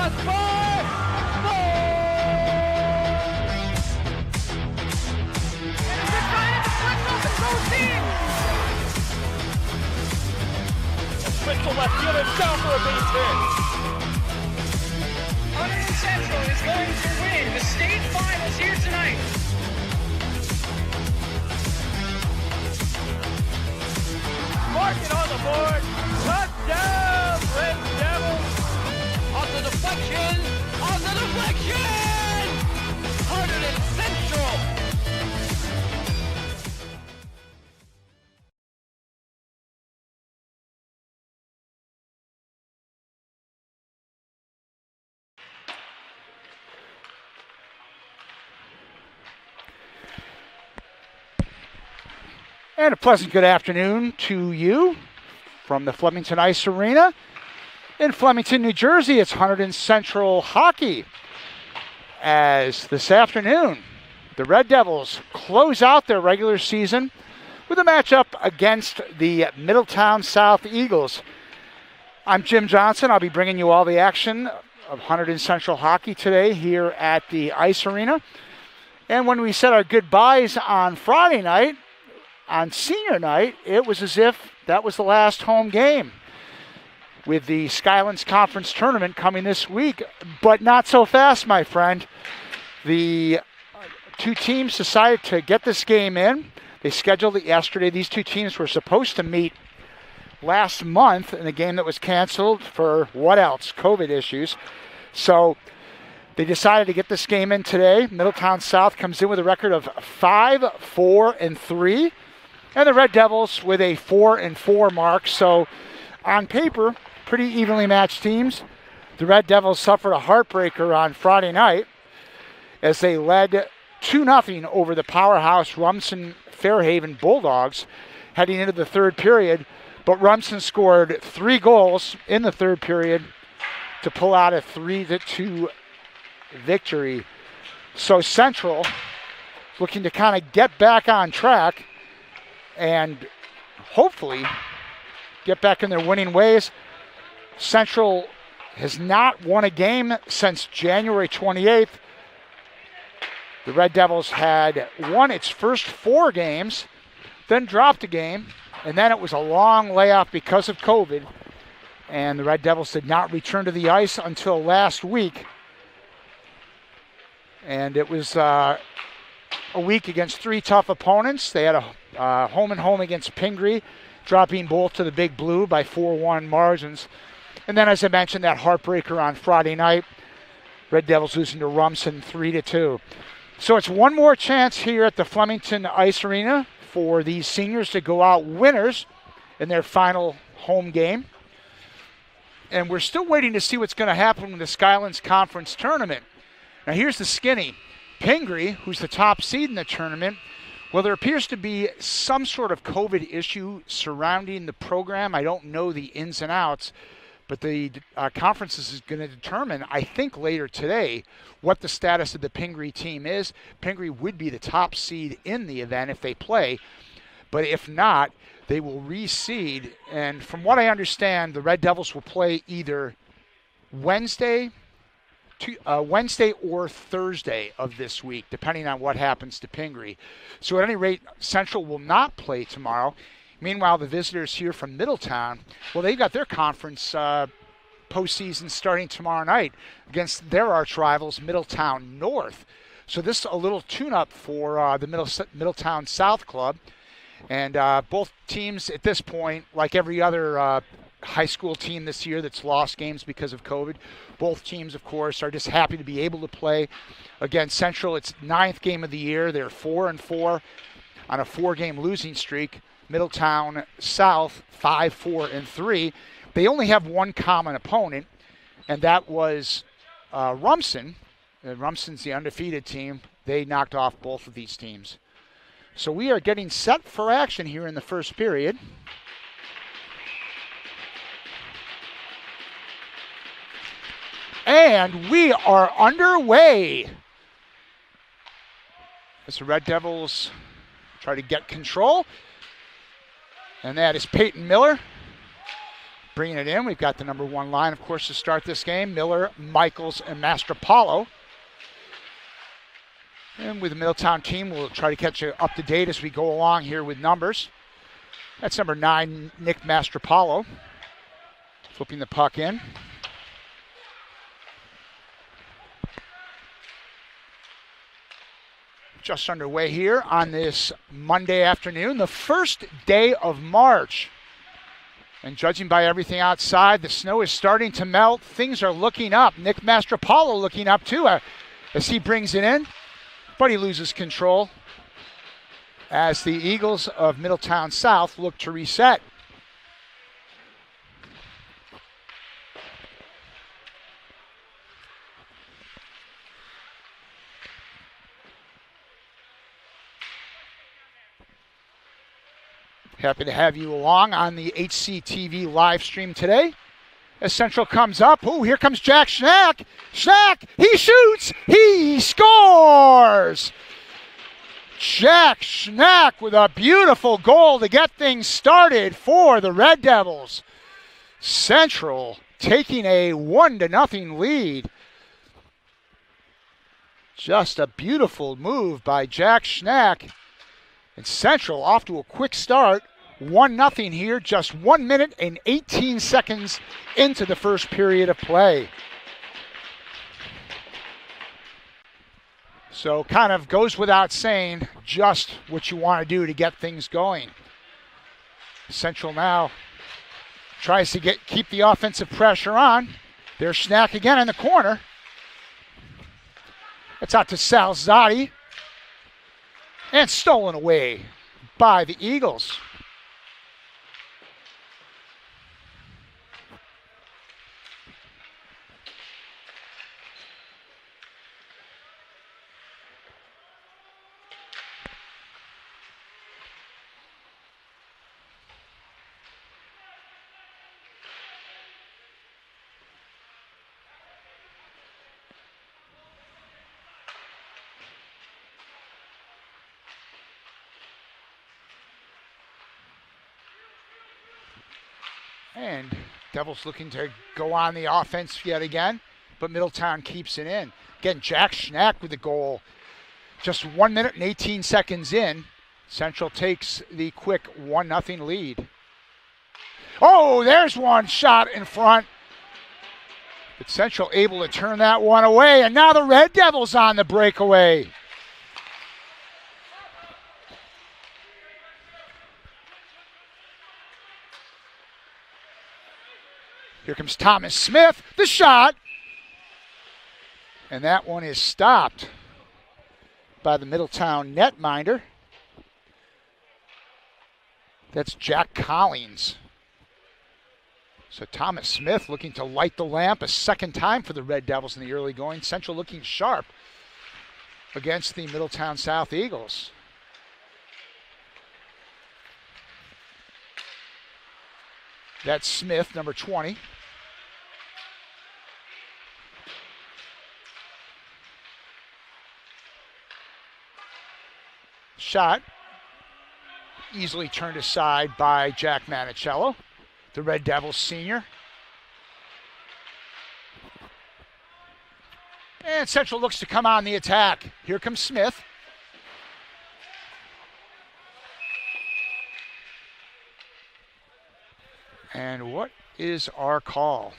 Shot fired! Goal! And they're trying to deflect off the goal team! Crystal left field and down for a base hit. Hunterdon Central is going to win the state finals here tonight. Mark it on the board. Touchdown, Red Devils. On the deflection. On the deflection. Hunterdon Central. And a pleasant good afternoon to you from the Flemington Ice Arena in Flemington, New Jersey. It's Hunterdon Central Hockey as this afternoon the Red Devils close out their regular season with a matchup against the Middletown South Eagles. I'm Jim Johnson. I'll be bringing you all the action of Hunterdon Central Hockey today here at the Ice Arena. And when we said our goodbyes on Friday night, on senior night, it was as if that was the last home game with the Skylands Conference Tournament coming this week, but not so fast, my friend. The two teams decided to get this game in. They scheduled it yesterday. These two teams were supposed to meet last month in a game that was canceled for what else? COVID issues. So they decided to get this game in today. Middletown South comes in with a record of 5-4-3. And the Red Devils with a 4-4 mark. So on paper, pretty evenly matched teams. The Red Devils suffered a heartbreaker on Friday night as they led 2-0 over the powerhouse Rumson Fairhaven Bulldogs heading into the third period. But Rumson scored 3 goals in the third period to pull out a 3-2 victory. So Central looking to kind of get back on track and hopefully get back in their winning ways. Central has not won a game since January 28th. The Red Devils had won its first 4 games, then dropped a game, and then it was a long layoff because of COVID. And the Red Devils did not return to the ice until last week. And it was a week against 3 tough opponents. They had a home and home against Pingree, dropping both to the Big Blue by 4-1 margins. And then, as I mentioned, that heartbreaker on Friday night, Red Devils losing to Rumson 3-2. So it's one more chance here at the Flemington Ice Arena for these seniors to go out winners in their final home game. And we're still waiting to see what's going to happen with the Skylands Conference Tournament. Now here's the skinny. Pingree, who's the top seed in the tournament, well, there appears to be some sort of COVID issue surrounding the program. I don't know the ins and outs, but the conference is going to determine, I think later today, what the status of the Pingree team is. Pingree would be the top seed in the event if they play, but if not, they will reseed. And from what I understand, the Red Devils will play either Wednesday or Thursday of this week, depending on what happens to Pingree. So at any rate, Central will not play tomorrow. Meanwhile, the visitors here from Middletown, well, they've got their conference postseason starting tomorrow night against their arch rivals, Middletown North. So this is a little tune-up for the Middletown South Club. And both teams at this point, like every other high school team this year that's lost games because of COVID, both teams, of course, are just happy to be able to play. Again, Central, it's 9th game of the year. They're 4-4 on a 4-game losing streak. Middletown South, 5-4-3. They only have one common opponent, and that was Rumson. Rumson's the undefeated team. They knocked off both of these teams. So we are getting set for action here in the first period. And we are underway as the Red Devils try to get control. And that is Peyton Miller Bringing it in, we've got the number 1 line, of course, to start this game. Miller, Michaels, and Mastropalo. And with the Middletown team, we'll try to catch you up to date as we go along here with numbers. That's number 9, Nick Mastropalo. Flipping the puck in. Just underway here on this Monday afternoon, the first day of March. And judging by everything outside, the snow is starting to melt. Things are looking up. Nick Mastropalo looking up too as he brings it in, but he loses control as the Eagles of Middletown South look to reset. Happy to have you along on the HCTV live stream today. As Central comes up, here comes Jack Schnack. Schnack, he shoots, he scores! Jack Schnack with a beautiful goal to get things started for the Red Devils. Central taking a 1-0 lead. Just a beautiful move by Jack Schnack. And Central off to a quick start. 1-0 here, just 1 minute and 18 seconds into the first period of play. So kind of goes without saying just what you want to do to get things going. Central now tries to keep the offensive pressure on. There's Schnack again in the corner. It's out to Salzati. And stolen away by the Eagles. And Devils looking to go on the offense yet again, but Middletown keeps it in. Again, Jack Schnack with the goal. Just 1 minute and 18 seconds in, Central takes the quick 1-0 lead. Oh, there's one shot in front. But Central able to turn that one away, and now the Red Devils on the breakaway. Here comes Thomas Smith, the shot. And that one is stopped by the Middletown netminder. That's Jack Collins. So Thomas Smith looking to light the lamp a second time for the Red Devils in the early going. Central looking sharp against the Middletown South Eagles. That's Smith, number 20. Shot easily turned aside by Jack Manicello, the Red Devils senior. And Central looks to come on the attack. Here comes Smith. And what is our call?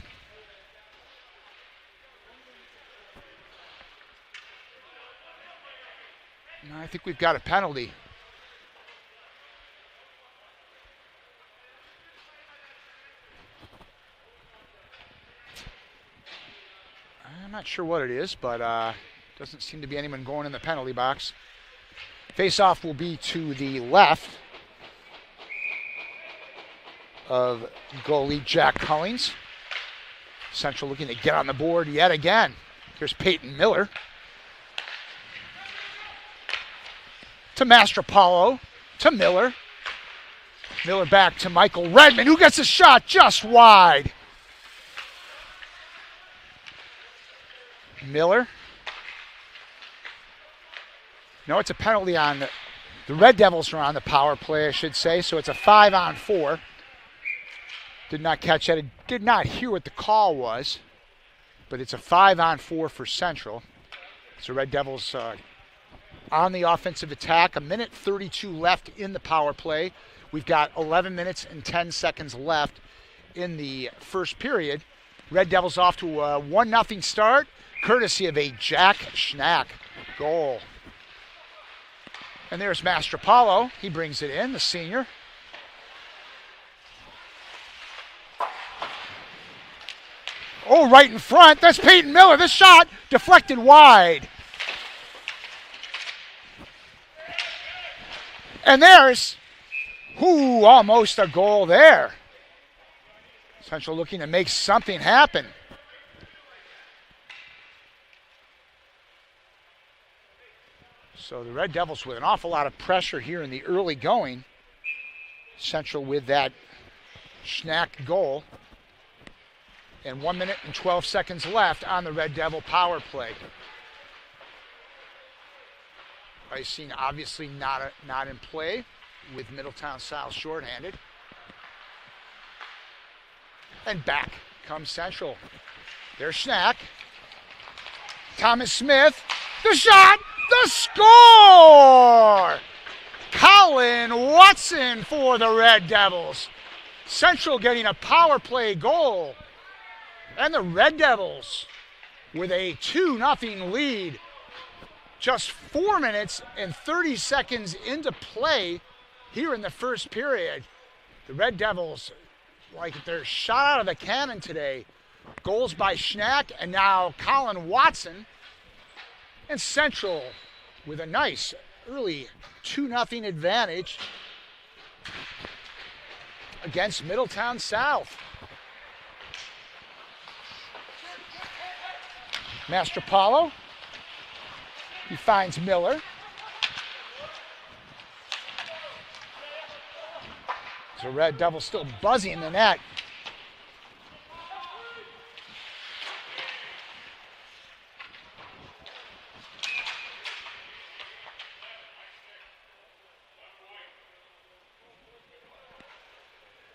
I think we've got a penalty. I'm not sure what it is, but doesn't seem to be anyone going in the penalty box. Face-off will be to the left of goalie Jack Collins. Central looking to get on the board yet again. Here's Peyton Miller. To Mastropalo, to Miller. Miller back to Michael Redmond, who gets a shot just wide. Miller. No, it's a penalty on the Red Devils are on the power play, I should say, so it's a 5-on-4. Did not catch that. Did not hear what the call was, but it's a 5-on-4 for Central. So Red Devils on the offensive attack. 1:32 left in the power play. We've got 11 minutes and 10 seconds left in the first period. Red Devils off to a 1-0 start, courtesy of a Jack Schnack goal. And there's Mastropalo. He brings it in, the senior. Oh, right in front. That's Peyton Miller. This shot deflected wide. And there's, almost a goal there. Central looking to make something happen. So the Red Devils with an awful lot of pressure here in the early going. Central with that Schnack goal. And 1 minute and 12 seconds left on the Red Devil power play. Icing obviously not in play with Middletown South shorthanded. And back comes Central. There's Schnack. Thomas Smith. The shot. The score! Colin Watson for the Red Devils. Central getting a power play goal. And the Red Devils with a 2-0 lead. Just 4 minutes and 30 seconds into play here in the first period. The Red Devils, like they're shot out of the cannon today. Goals by Schnack and now Colin Watson. And Central with a nice early 2-0 advantage against Middletown South. Mastropalo. He finds Miller. So Red Devils still buzzing the net.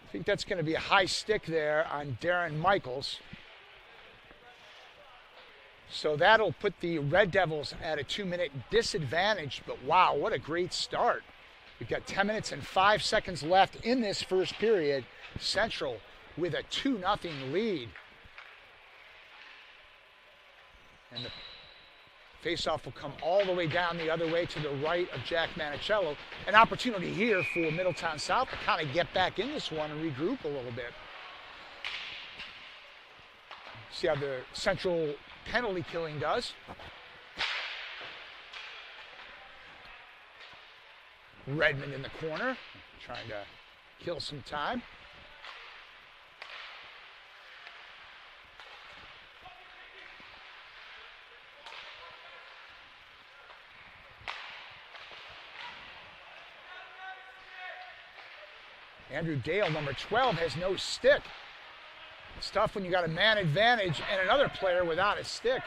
I think that's going to be a high stick there on Darren Michaels. So that'll put the Red Devils at a 2-minute disadvantage, but wow, what a great start. We've got 10 minutes and 5 seconds left in this first period. Central with a 2-0 lead. And the faceoff will come all the way down the other way to the right of Jack Manicello. An opportunity here for Middletown South to kind of get back in this one and regroup a little bit. See how the Central penalty killing does. Redmond in the corner, trying to kill some time. Andrew Dale, number 12, has no stick. It's tough when you got a man advantage and another player without a stick.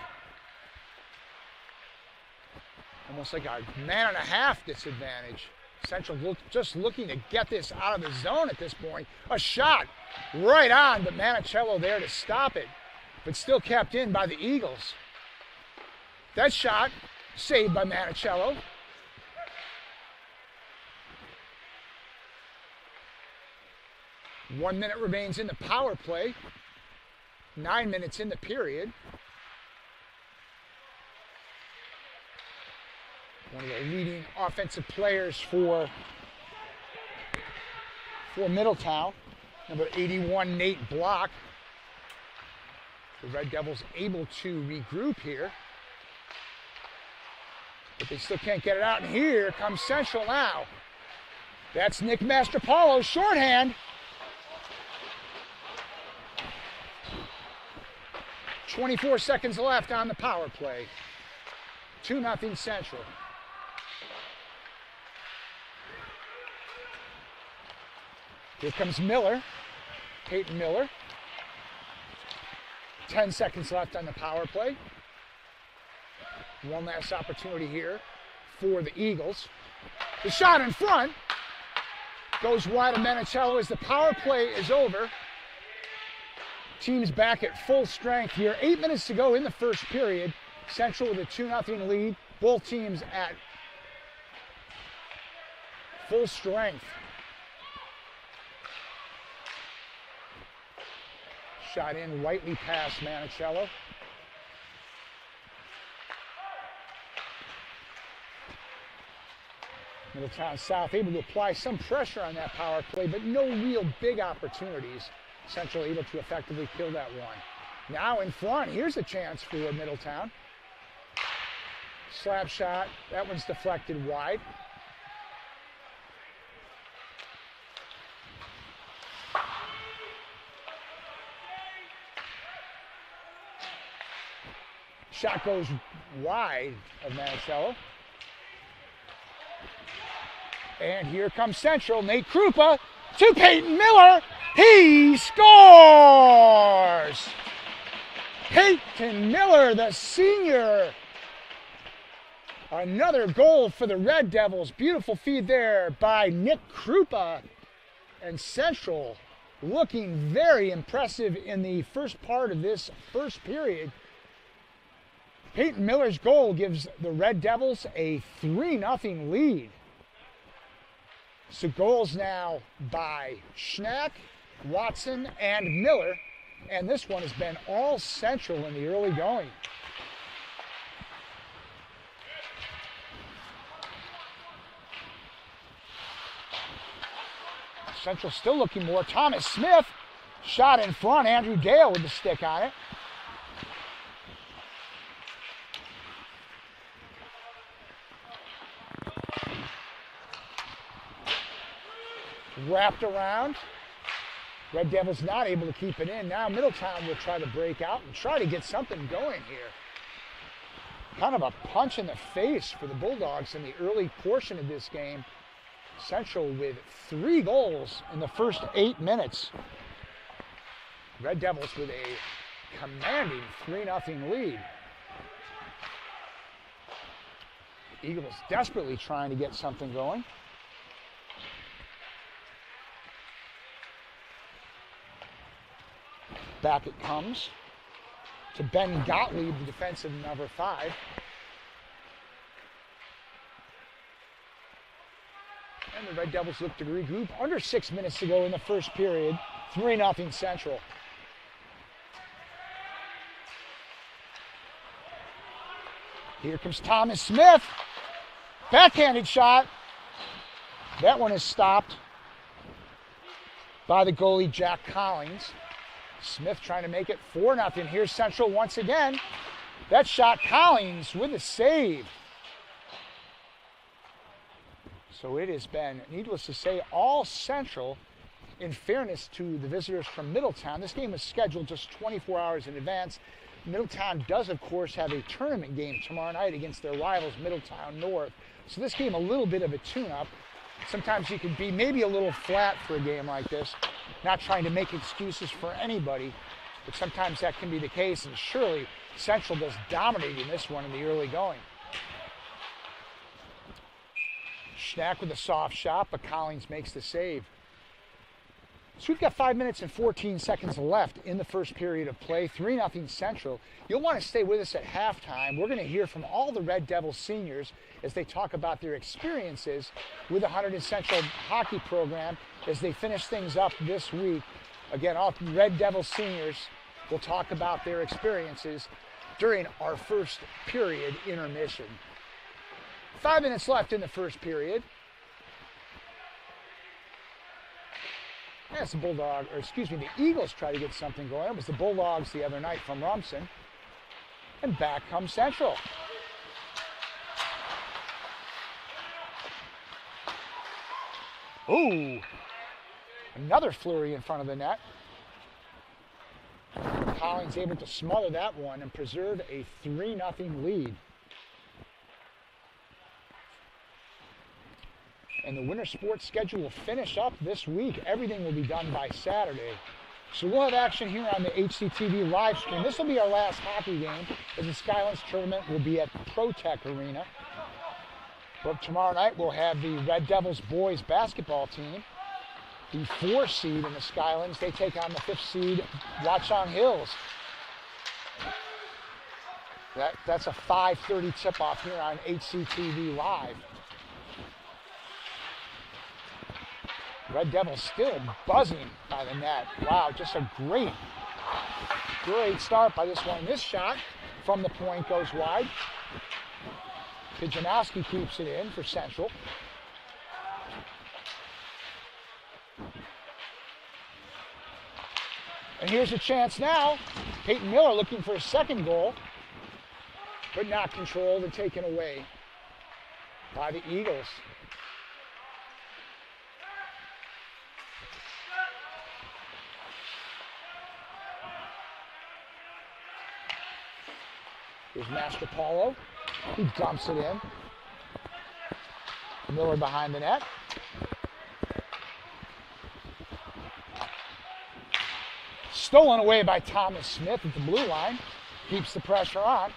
Almost like a man and a half disadvantage. Central just looking to get this out of the zone at this point. A shot right on, but Manicello there to stop it. But still kept in by the Eagles. That shot saved by Manicello. One minute remains in the power play. 9 minutes in the period. One of the leading offensive players for Middletown, number 81, Nate Block. The Red Devils able to regroup here, but they still can't get it out. And here comes Central now. That's Nick Mastropalo, shorthand. 24 seconds left on the power play. 2-0 Central. Here comes Miller, Peyton Miller. 10 seconds left on the power play. One last opportunity here for the Eagles. The shot in front goes wide of Manicello as the power play is over. Teams back at full strength here. 8 minutes to go in the first period. Central with a 2-0 lead. Both teams at full strength. Shot in rightly past Manicello. Middletown South able to apply some pressure on that power play, but no real big opportunities. Central able to effectively kill that one. Now in front, here's a chance for Middletown. Slap shot, that one's deflected wide. Shot goes wide of Manicello. And here comes Central. Nate Krupa to Peyton Miller. He scores! Peyton Miller, the senior. Another goal for the Red Devils. Beautiful feed there by Nick Krupa. And Central looking very impressive in the first part of this first period. Peyton Miller's goal gives the Red Devils a 3-0 lead. So goals now by Schnack, Watson, and Miller. And this one has been all Central in the early going. Central still looking more. Thomas Smith, shot in front. Andrew Dale with the stick on it. Wrapped around. Red Devils not able to keep it in. Now Middletown will try to break out and try to get something going here. Kind of a punch in the face for the Bulldogs in the early portion of this game. Central with 3 goals in the first 8 minutes. Red Devils with a commanding 3-0 lead. Eagles desperately trying to get something going. Back it comes to Ben Gottlieb, the defensive number 5. And the Red Devils look to regroup. Under 6 minutes to go in the first period. 3-0 Central. Here comes Thomas Smith. Backhanded shot. That one is stopped by the goalie, Jack Collins. Smith trying to make it 4-0. Here's Central once again. That shot, Collins with a save. So it has been, needless to say, all Central. In fairness to the visitors from Middletown, this game was scheduled just 24 hours in advance. Middletown does, of course, have a tournament game tomorrow night against their rivals, Middletown North. So this game a little bit of a tune-up. Sometimes you can be maybe a little flat for a game like this. Not trying to make excuses for anybody, but sometimes that can be the case, and surely Central does dominate in this one in the early going. Schnack with a soft shot, but Collins makes the save. So we've got 5 minutes and 14 seconds left in the first period of play. 3-0 Central. You'll want to stay with us at halftime. We're going to hear from all the Red Devils seniors as they talk about their experiences with the Hunterdon Central hockey program as they finish things up this week. Again, all Red Devils seniors will talk about their experiences during our first period intermission. 5 minutes left in the first period. As the the Eagles try to get something going. It was the Bulldogs the other night from Rumson. And back comes Central. Ooh, another flurry in front of the net. Collins able to smother that one and preserve a 3-0 lead. And the winter sports schedule will finish up this week. Everything will be done by Saturday. So we'll have action here on the HCTV live stream. This will be our last hockey game as the Skylands tournament will be at ProTech Arena. But tomorrow night we'll have the Red Devils boys basketball team the 4 seed in the Skylands. They take on the 5th seed, Watchung Hills. That's a 5:30 tip-off here on HCTV Live. Red Devils still buzzing by the net. Wow, just a great start by this one. This shot from the point goes wide. Pijanowski keeps it in for Central. And here's a chance now. Peyton Miller looking for a second goal, but not controlled and taken away by the Eagles. Here's Master Paulo. He dumps it in. Miller behind the net. Stolen away by Thomas Smith at the blue line. Keeps the pressure on.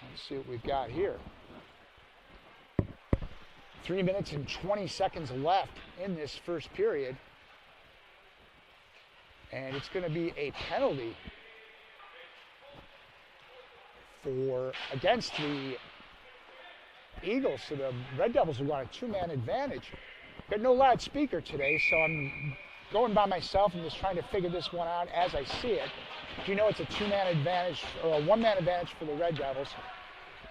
Let's see what we've got here. 3 minutes and 20 seconds left in this first period. And it's going to be a penalty against the Eagles. So the Red Devils have got a 2-man advantage. Got no loudspeaker today, so I'm going by myself and just trying to figure this one out as I see it. You know it's a 2-man advantage, or a 1-man advantage for the Red Devils.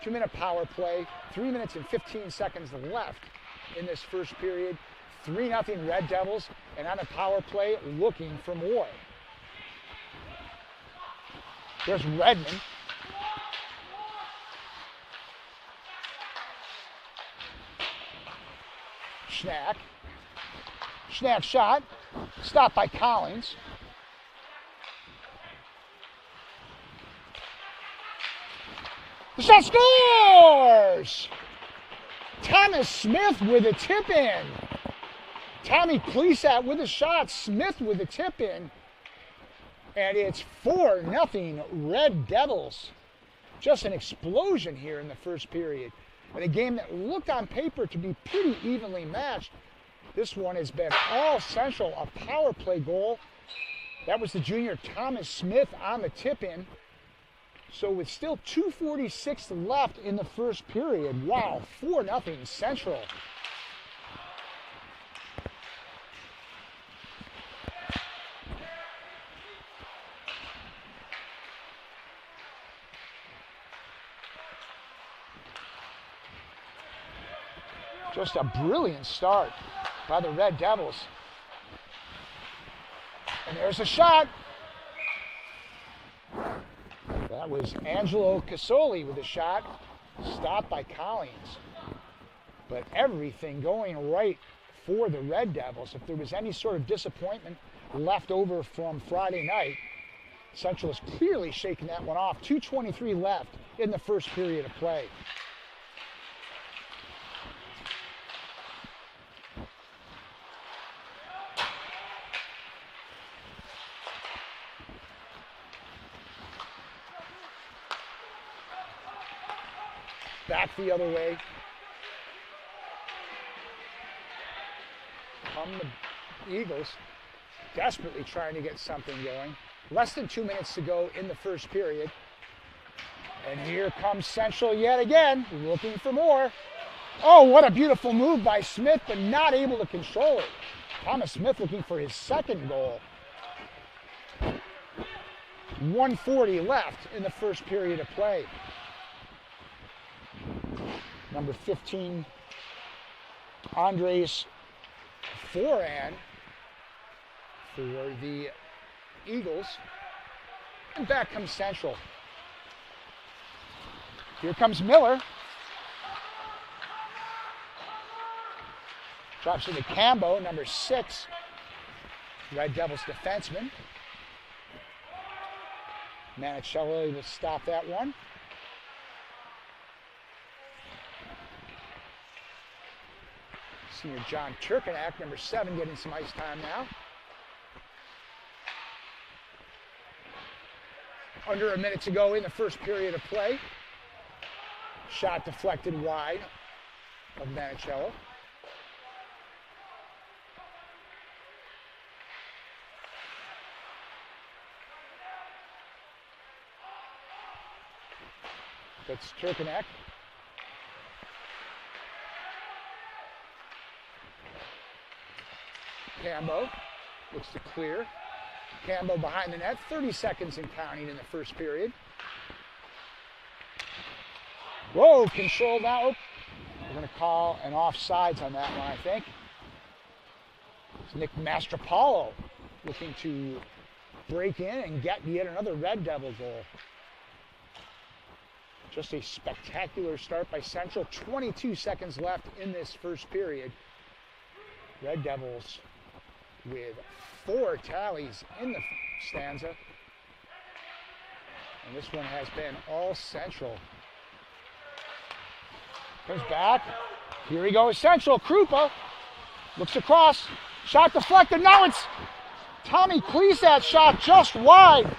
2-minute power play, 3 minutes and 15 seconds left in this first period. 3-0 Red Devils, and on a power play, looking for more. There's Redmond. Schnack shot, stopped by Collins. The shot scores! Thomas Smith with a tip-in. Tommy Klesat with a shot, Smith with a tip-in. And it's 4-0 Red Devils. Just an explosion here in the first period. In a game that looked on paper to be pretty evenly matched, this one has been all Central. A power play goal. That was the junior Thomas Smith on the tip-in. So with still 2:46 left in the first period, wow, 4-0 Central. Just a brilliant start by the Red Devils. And there's a shot. That was Angelo Casoli with a shot, stopped by Collins. But everything going right for the Red Devils. If there was any sort of disappointment left over from Friday night, Central is clearly shaking that one off. 2:23 left in the first period of play. Back the other way. Come the Eagles, desperately trying to get something going. Less than 2 minutes to go in the first period. And here comes Central yet again, looking for more. Oh, what a beautiful move by Smith, but not able to control it. Thomas Smith looking for his second goal. 1:40 left in the first period of play. Number 15, Andres Foran for the Eagles. And back comes Central. Here comes Miller. Drops it to Cambo, number 6, Red Devils defenseman. Manicello will stop that one. Senior John Turkanak, number 7, getting some ice time now. Under a minute to go in the first period of play. Shot deflected wide of Manicello. That's Turkanek. Cambo looks to clear. Cambo behind the net, 30 seconds and counting in the first period. Whoa, controlled out. We're going to call an offsides on that one, I think. It's Nick Mastropalo looking to break in and get yet another Red Devil goal. Just a spectacular start by Central. 22 seconds left in this first period. Red Devils with 4 tallies in the stanza. And this one has been all Central. Comes back. Here he goes, Central. Krupa looks across. Shot deflected. Now it's Tommy Klesat shot just wide.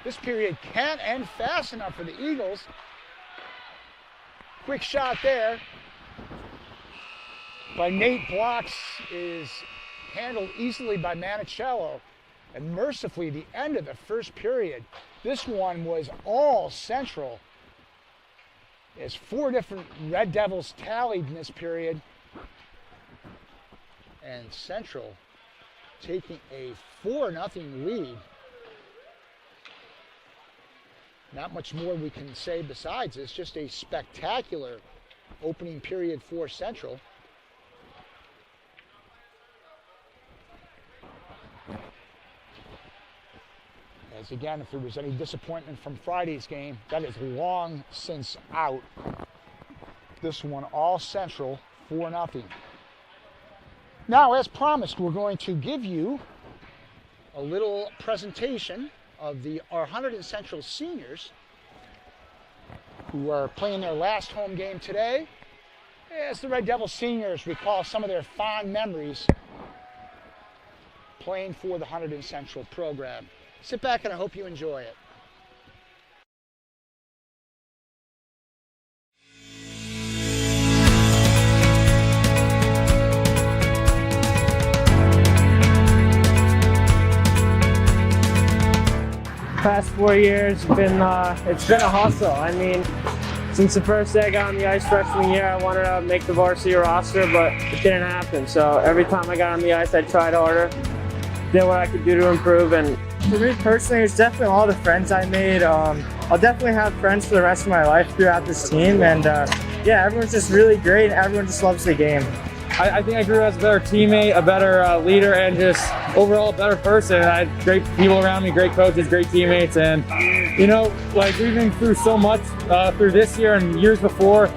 This period can't end fast enough for the Eagles. Quick shot there by Nate Blocks is handled easily by Manicello. And mercifully, the end of the first period, this one was all Central. As 4 different Red Devils tallied in this period. And Central taking a 4-0 lead. Not much more we can say besides this. Just a spectacular opening period for Central. As again, if there was any disappointment from Friday's game, that is long since out. This one all Central, 4-0. Now, as promised, we're going to give you a little presentation of our Hunterdon Central seniors who are playing their last home game today. As the Red Devil seniors recall some of their fond memories playing for the Hunterdon Central program. Sit back and I hope you enjoy it. Past 4 years, it's been a hustle. I mean, since the first day I got on the ice freshman year, I wanted to make the varsity roster, but it didn't happen. So every time I got on the ice, I tried harder, did what I could do to improve. And for me personally, it's definitely all the friends I made. I'll definitely have friends for the rest of my life throughout this team. And yeah, everyone's just really great. Everyone just loves the game. I think I grew as a better teammate, a better leader, and just overall a better person. I had great people around me, great coaches, great teammates, and you know, like we've been through so much through this year and years before.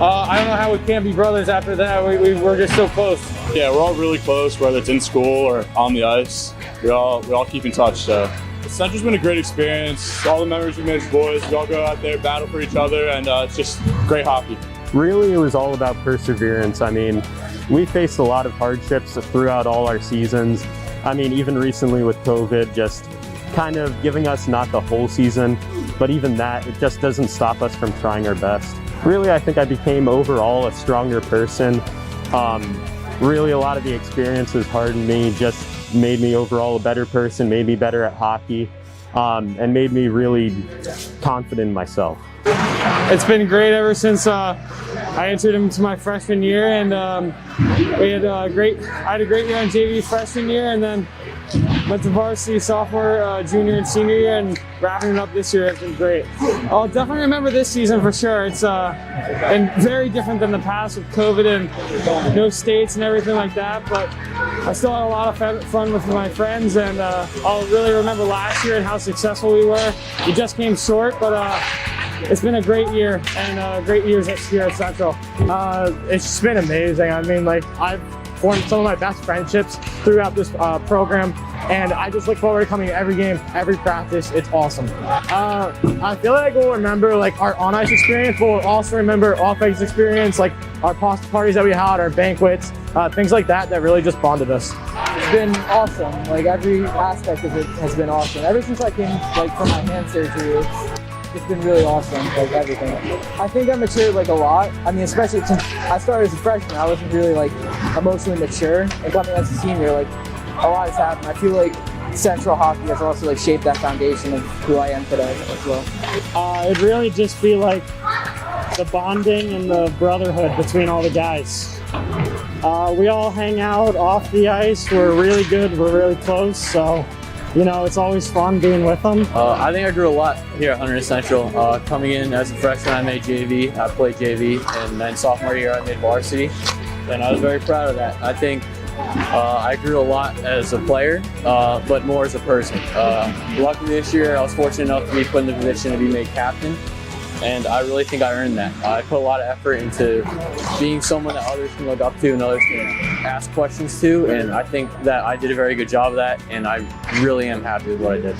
I don't know how we can't be brothers after that. We're just so close. Yeah, we're all really close, whether it's in school or on the ice. We all keep in touch. So Central's been a great experience. All the memories we made as boys. We all go out there, battle for each other, and it's just great hockey. Really, it was all about perseverance. I mean, we faced a lot of hardships throughout all our seasons. I mean, even recently with COVID, just kind of giving us not the whole season, but even that, it just doesn't stop us from trying our best. Really, I think I became overall a stronger person. Really, a lot of the experiences hardened me, just made me overall a better person, made me better at hockey, and made me really confident in myself. It's been great ever since I entered into my freshman year, and I had a great year on JV freshman year, and then went to varsity sophomore, junior, and senior year, and wrapping it up this year has been great. I'll definitely remember this season for sure. It's and very different than the past with COVID and no states and everything like that, but I still had a lot of fun with my friends, and I'll really remember last year and how successful we were. We just came short, but it's been a great year, and great years here at Central. It's just been amazing. I mean, like, I've formed some of my best friendships throughout this program, and I just look forward to coming to every game, every practice. It's awesome. I feel like we'll remember like our on-ice experience, but we'll also remember off-ice experience, like our pasta parties that we had, our banquets, things like that really just bonded us. It's been awesome. Like every aspect of it has been awesome. Ever since I came like from my hand surgery, it's been really awesome, like everything. I think I matured like a lot. I mean, especially since I started as a freshman, I wasn't really like emotionally mature. And coming as a senior, like a lot has happened. I feel like Central hockey has also like shaped that foundation of who I am today as well. It'd really just be like the bonding and the brotherhood between all the guys. We all hang out off the ice. We're really good. We're really close. So, you know, it's always fun being with them. I think I grew a lot here at Hunterdon Central. Coming in as a freshman, I made JV. I played JV, and then sophomore year, I made varsity. And I was very proud of that. I think I grew a lot as a player, but more as a person. Luckily this year, I was fortunate enough to be put in the position to be made captain. And I really think I earned that. I put a lot of effort into being someone that others can look up to and others can ask questions to. And I think that I did a very good job of that. And I really am happy with what I did.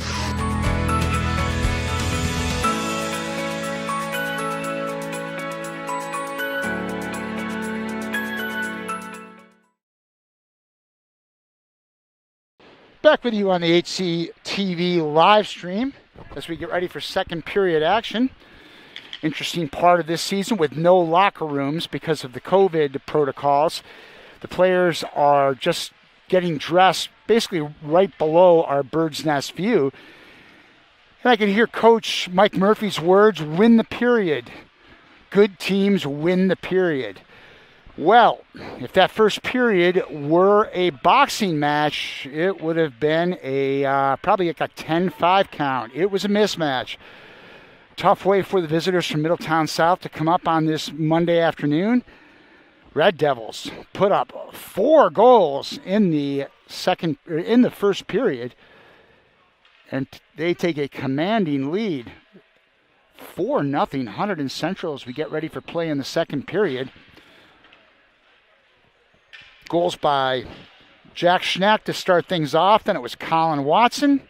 Back with you on the HCTV live stream as we get ready for second period action. Interesting part of this season with no locker rooms because of the COVID protocols. The players are just getting dressed basically right below our bird's nest view. And I can hear Coach Mike Murphy's words, win the period. Good teams win the period. Well, if that first period were a boxing match, it would have been a probably like a 10-5 count. It was a mismatch. Tough way for the visitors from Middletown South to come up on this Monday afternoon. Red Devils put up 4 goals in the first period, and they take a commanding lead. 4-0 Hunterdon Central as we get ready for play in the second period. Goals by Jack Schnack to start things off. Then it was Colin Watson,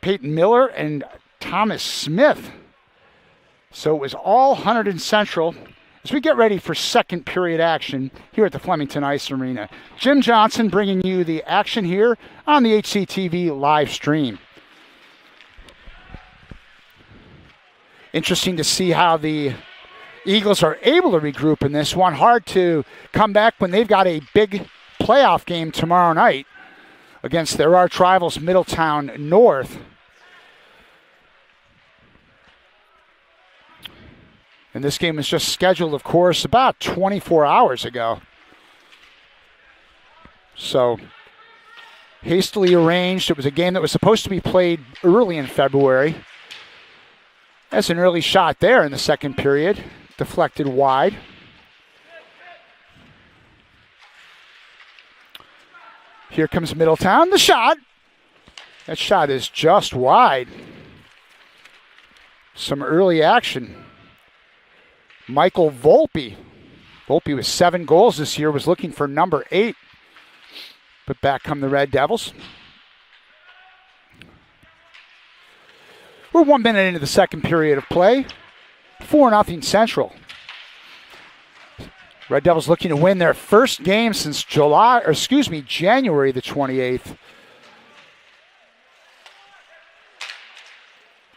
Peyton Miller, and Thomas Smith. So it was all Hunterdon Central as we get ready for second period action here at the Flemington Ice Arena. Jim Johnson bringing you the action here on the HCTV live stream. Interesting to see how the Eagles are able to regroup in this one. Hard to come back when they've got a big playoff game tomorrow night against their arch rivals Middletown North. And this game was just scheduled, of course, about 24 hours ago. So, hastily arranged. It was a game that was supposed to be played early in February. That's an early shot there in the second period. Deflected wide. Here comes Middletown. The shot. That shot is just wide. Some early action. Michael Volpe. Volpe with 7 goals this year, was looking for number 8. But back come the Red Devils. We're 1 minute into the second period of play. 4-0 Central. Red Devils looking to win their first game since January the 28th.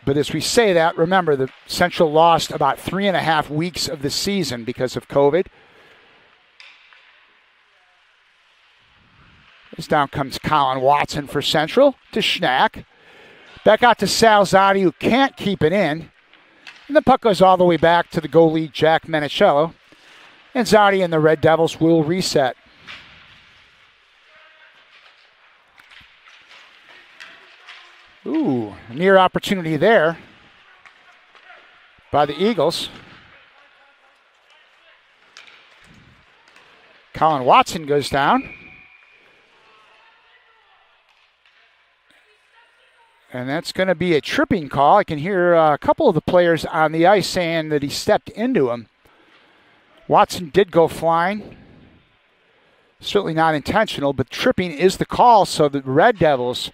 But as we say that, remember the Central lost about 3.5 weeks of the season because of COVID. As down comes Colin Watson for Central to Schnack. Back out to Salzati, who can't keep it in. And the puck goes all the way back to the goalie, Jack Menicello. And Zadi and the Red Devils will reset. Ooh, near opportunity there by the Eagles. Colin Watson goes down. And that's going to be a tripping call. I can hear a couple of the players on the ice saying that he stepped into him. Watson did go flying. Certainly not intentional, but tripping is the call. So the Red Devils,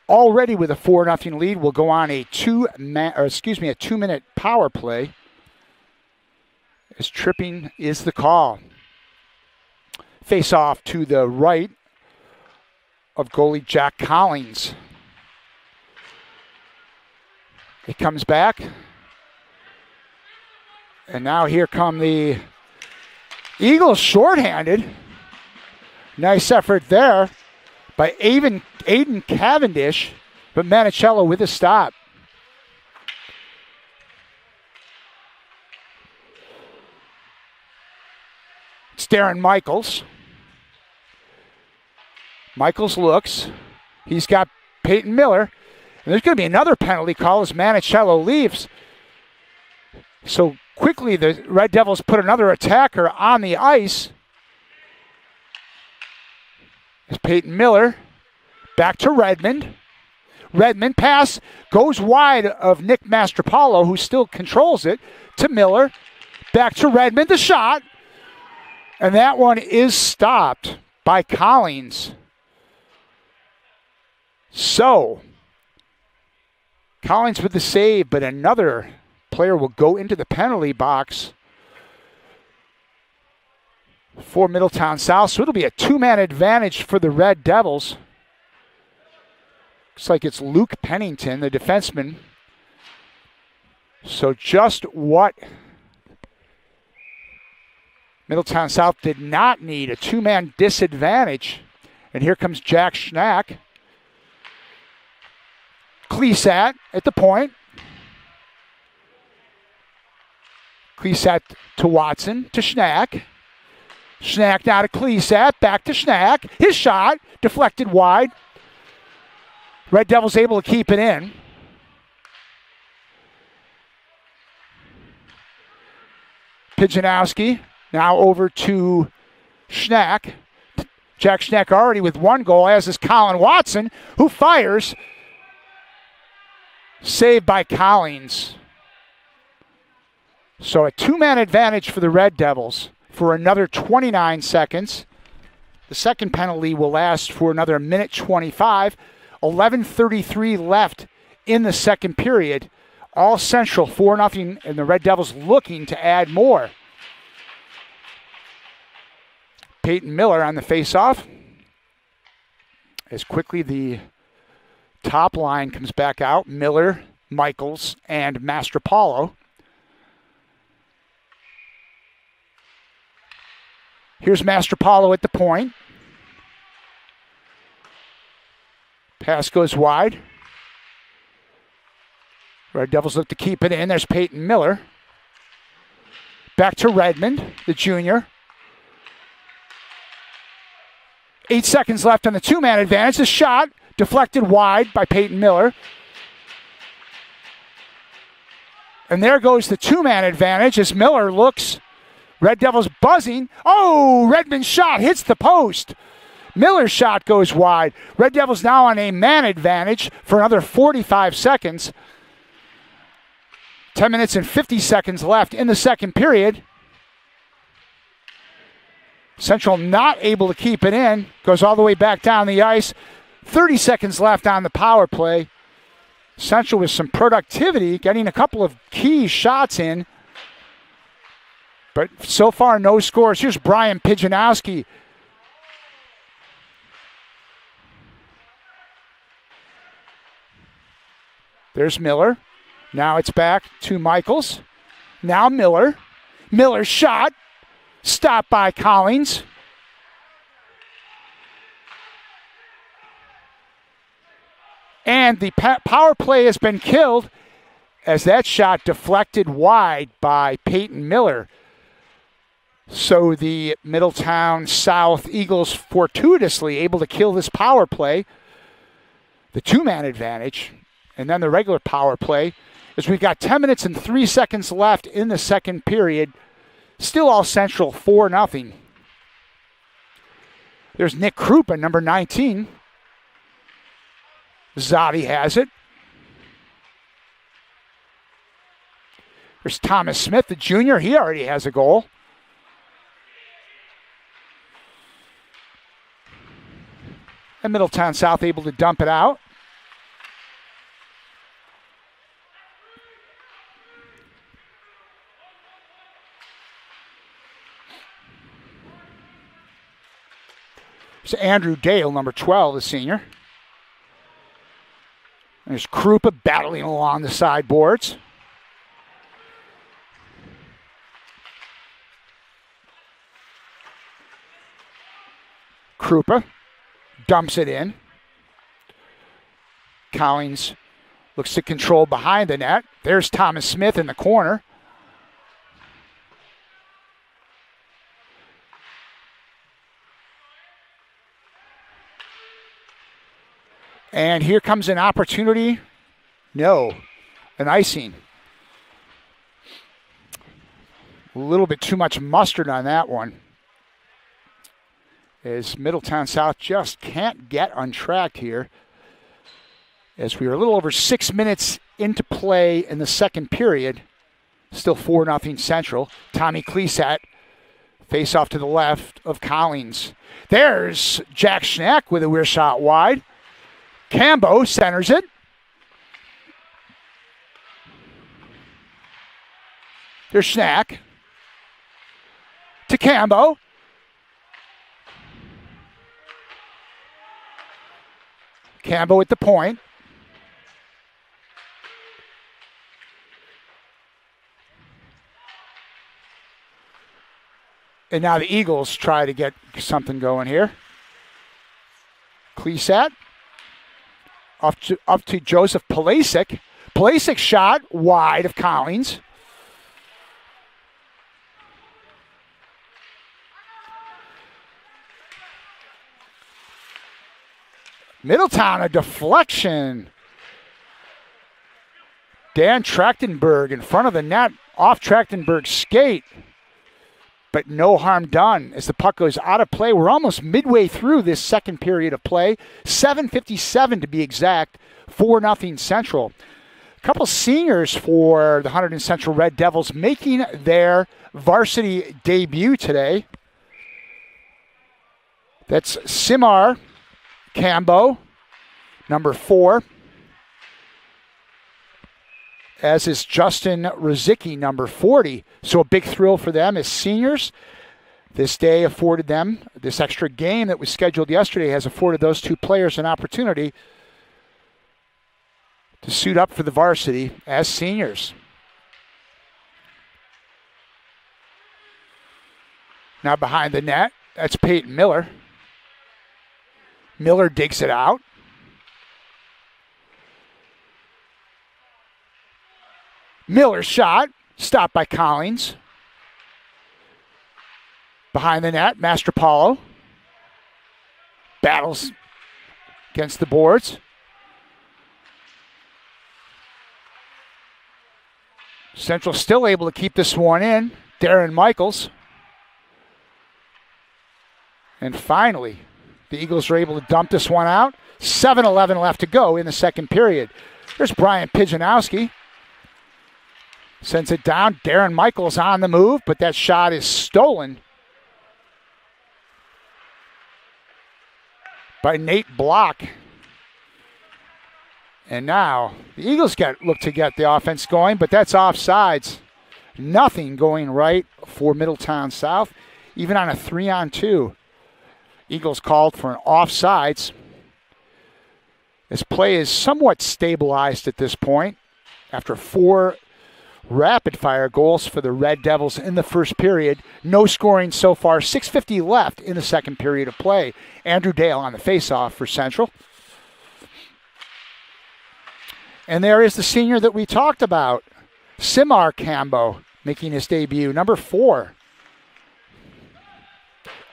already with a 4-0 lead, will go on a 2-minute power play. As tripping is the call. Face off to the right of goalie Jack Collins. It comes back. And now here come the Eagles shorthanded. Nice effort there by Aiden Cavendish, but Manicello with a stop. It's Darren Michaels. Michaels looks. He's got Peyton Miller. And there's going to be another penalty call as Manicello leaves. So quickly the Red Devils put another attacker on the ice. It's Peyton Miller. Back to Redmond. Redmond pass goes wide of Nick Mastropalo, who still controls it, to Miller. Back to Redmond, the shot. And that one is stopped by Collins. So, Collins with the save, but another player will go into the penalty box for Middletown South. So it'll be a two-man advantage for the Red Devils. Looks like it's Luke Pennington, the defenseman. So just what Middletown South did not need, a two-man disadvantage. And here comes Jack Schnack. Clesat at the point. Clesat to Watson, to Schnack. Schnack now to Clesat, back to Schnack. His shot, deflected wide. Red Devils able to keep it in. Pijanowski now over to Schnack. Jack Schnack already with one goal, as is Colin Watson, who fires. Saved by Collins. So a two-man advantage for the Red Devils for another 29 seconds. The second penalty will last for another minute 25. 11:33 left in the second period. All Central 4-0, and the Red Devils looking to add more. Peyton Miller on the faceoff. As quickly the top line comes back out. Miller, Michaels, and Mastropalo. Here's Mastropalo at the point. Pass goes wide. Red Devils look to keep it in. There's Peyton Miller. Back to Redmond, the junior. 8 seconds left on the two-man advantage. The shot deflected wide by Peyton Miller. And there goes the two-man advantage as Miller looks. Red Devils buzzing. Oh, Redmond's shot hits the post. Miller's shot goes wide. Red Devils now on a man advantage for another 45 seconds. 10 minutes and 50 seconds left in the second period. Central not able to keep it in. Goes all the way back down the ice. 30 seconds left on the power play. Central with some productivity, getting a couple of key shots in. But so far, no scores. Here's Brian Pijanowski. There's Miller. Now it's back to Michaels. Now Miller. Miller's shot. Stopped by Collins. And the power play has been killed as that shot deflected wide by Peyton Miller. So the Middletown South Eagles fortuitously able to kill this power play. The two-man advantage. And then the regular power play, as we've got 10 minutes and 3 seconds left in the second period. Still all Central 4-0. There's Nick Krupa, number 19. Zotti has it. There's Thomas Smith, the junior. He already has a goal. And Middletown South able to dump it out. It's Andrew Dale, number 12, the senior. And There's Krupa battling along the sideboards. Krupa dumps it in. Collins looks to control behind the net. There's Thomas Smith in the corner. And here comes an opportunity. No, an icing. A little bit too much mustard on that one, as Middletown South just can't get untracked here, as we are a little over 6 minutes into play in the second period. Still 4-0 Central. Tommy Klesat face off to the left of Collins. There's Jack Schnack with a weird shot wide. Cambo centers it. There's Schnack to Cambo. Cambo at the point. And now the Eagles try to get something going here. Klesat up to Joseph Palasic. Palasic shot wide of Collins. Middletown, a deflection. Dan Trachtenberg in front of the net, off Trachtenberg's skate. But no harm done as the puck goes out of play. We're almost midway through this second period of play. 7:57 to be exact. 4-0 Central. A couple seniors for the Hunterdon Central Red Devils making their varsity debut today. That's Simar Cambo, number 4. As is Justin Rozicki, number 40. So a big thrill for them as seniors. This day afforded them, this extra game that was scheduled yesterday has afforded those two players an opportunity to suit up for the varsity as seniors. Now behind the net, that's Peyton Miller. Miller digs it out. Miller's shot, stopped by Collins. Behind the net, Mastropalo battles against the boards. Central still able to keep this one in. Darren Michaels. And finally, the Eagles are able to dump this one out. 7:11 left to go in the second period. There's Brian Pijanowski. Sends it down. Darren Michaels on the move, but that shot is stolen by Nate Block. And now the Eagles look to get the offense going, but that's offsides. Nothing going right for Middletown South, even on a 3-on-2. Eagles called for an offsides. This play is somewhat stabilized at this point after 4 rapid-fire goals for the Red Devils in the first period. No scoring so far. 6:50 left in the second period of play. Andrew Dale on the face-off for Central. And there is the senior that we talked about, Simar Cambo, making his debut, number 4.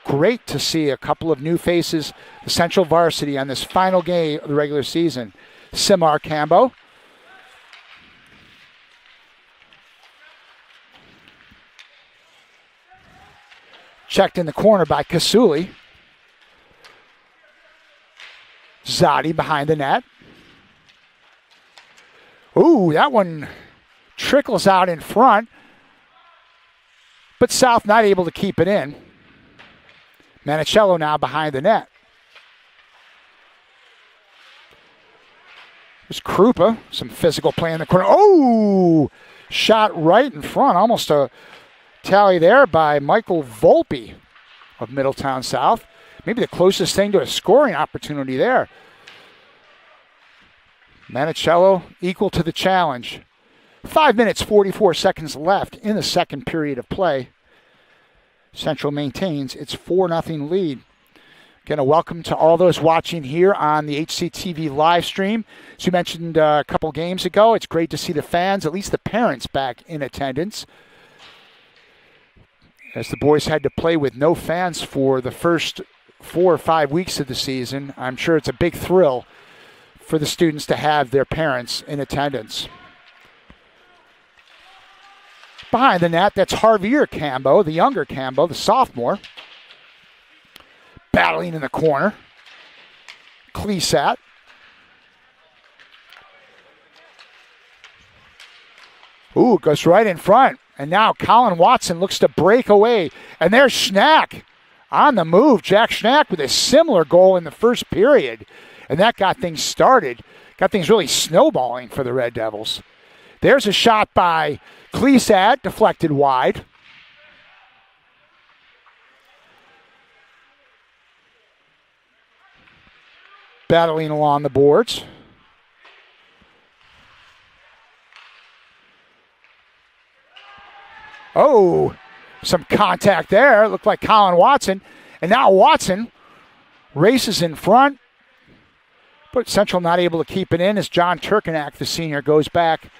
Great to see a couple of new faces, the Central varsity, on this final game of the regular season. Simar Cambo. Checked in the corner by Kasuli. Zadi behind the net. Ooh, that one trickles out in front. But South not able to keep it in. Manicello now behind the net. There's Krupa, some physical play in the corner. Oh, shot right in front. Almost a tally there by Michael Volpe of Middletown South. Maybe the closest thing to a scoring opportunity there. Manicello equal to the challenge. 5 minutes, 44 seconds left in the second period of play. Central maintains its 4-0 lead. Again, a welcome to all those watching here on the HCTV live stream. As you mentioned a couple games ago, it's great to see the fans, at least the parents, back in attendance, as the boys had to play with no fans for the first 4 or 5 weeks of the season. I'm sure it's a big thrill for the students to have their parents in attendance. Behind the net, that's Javier Cambo, the younger Cambo, the sophomore. Battling in the corner. Clesat. Ooh, goes right in front. And now Colin Watson looks to break away. And there's Schnack on the move. Jack Schnack with a similar goal in the first period. And that got things started. Got things really snowballing for the Red Devils. There's a shot by Clesat, deflected wide. Battling along the boards. Oh, some contact there. It looked like Colin Watson. And now Watson races in front. But Central not able to keep it in as John Turkanak, the senior, goes back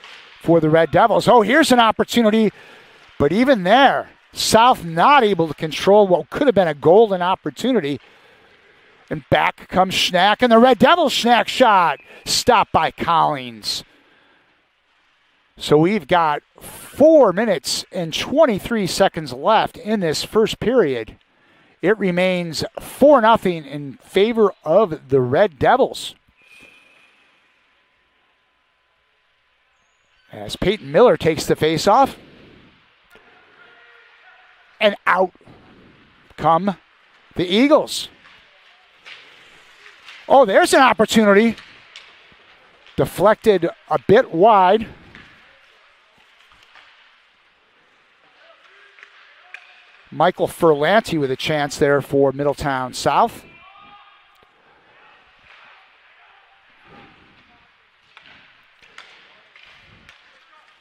for the Red Devils. Oh, here's an opportunity. But even there, South not able to control what could have been a golden opportunity. And back comes Schnack, and the Red Devils Schnack shot. Stopped by Collins. So we've got 4 minutes and 23 seconds left in this first period. It remains 4-0 in favor of the Red Devils. As Peyton Miller takes the faceoff. And out come the Eagles. Oh, there's an opportunity. Deflected a bit wide. Michael Ferlanti with a chance there for Middletown South.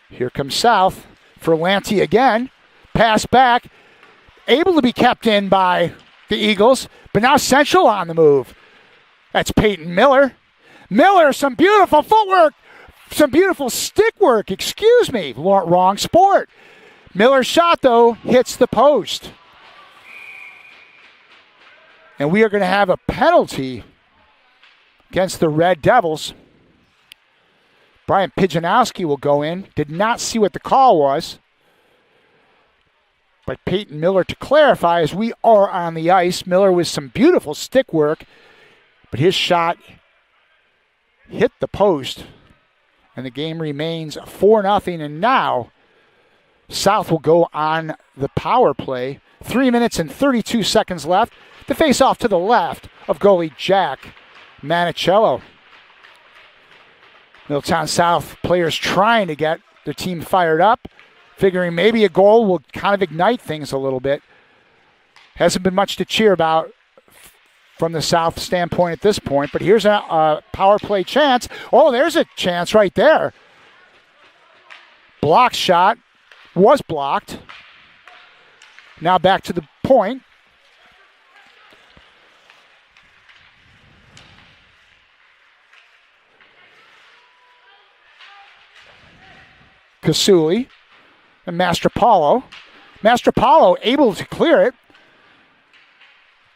Here comes South. Ferlanti again. Pass back. Able to be kept in by the Eagles, but now Central on the move. That's Peyton Miller. Miller, some beautiful footwork. Some beautiful stick work. Excuse me. Wrong sport. Miller's shot, though, hits the post. And we are going to have a penalty against the Red Devils. Brian Pijanowski will go in. Did not see what the call was. But Peyton Miller, to clarify, as we are on the ice, Miller with some beautiful stick work, but his shot hit the post, and the game remains 4-0. And now South will go on the power play. 3 minutes and 32 seconds left. The face-off to the left of goalie Jack Manicello. Middletown South players trying to get their team fired up, figuring maybe a goal will kind of ignite things a little bit. Hasn't been much to cheer about from the South standpoint at this point, but here's a power play chance. Oh, there's a chance right there. Block shot was blocked. Now back to the point. Kasuli and Mastropalo. Mastropalo able to clear it.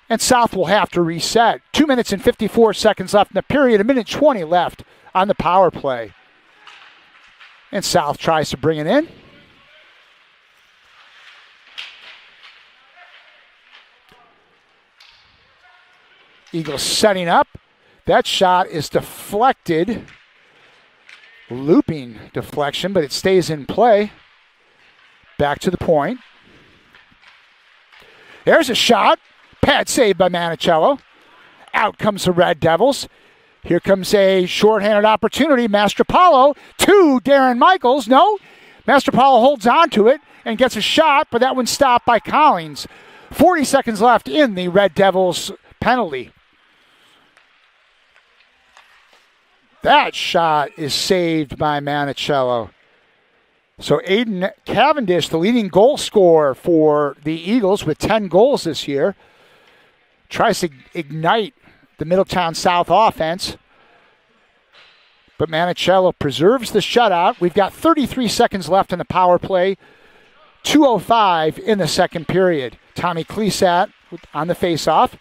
And South will have to reset. 2 minutes and 54 seconds left in the period. 1:20 left on the power play. And South tries to bring it in. Eagles setting up. That shot is deflected. Looping deflection, but it stays in play. Back to the point. There's a shot. Pad save by Manicello. Out comes the Red Devils. Here comes a shorthanded opportunity. Mastropalo to Darren Michaels. No. Mastropalo holds on to it and gets a shot, but that one's stopped by Collins. 40 seconds left in the Red Devils penalty. That shot is saved by Manicello. So Aiden Cavendish, the leading goal scorer for the Eagles with 10 goals this year, tries to ignite the Middletown South offense. But Manicello preserves the shutout. We've got 33 seconds left in the power play. 2:05 in the second period. Tommy Clesat on the faceoff.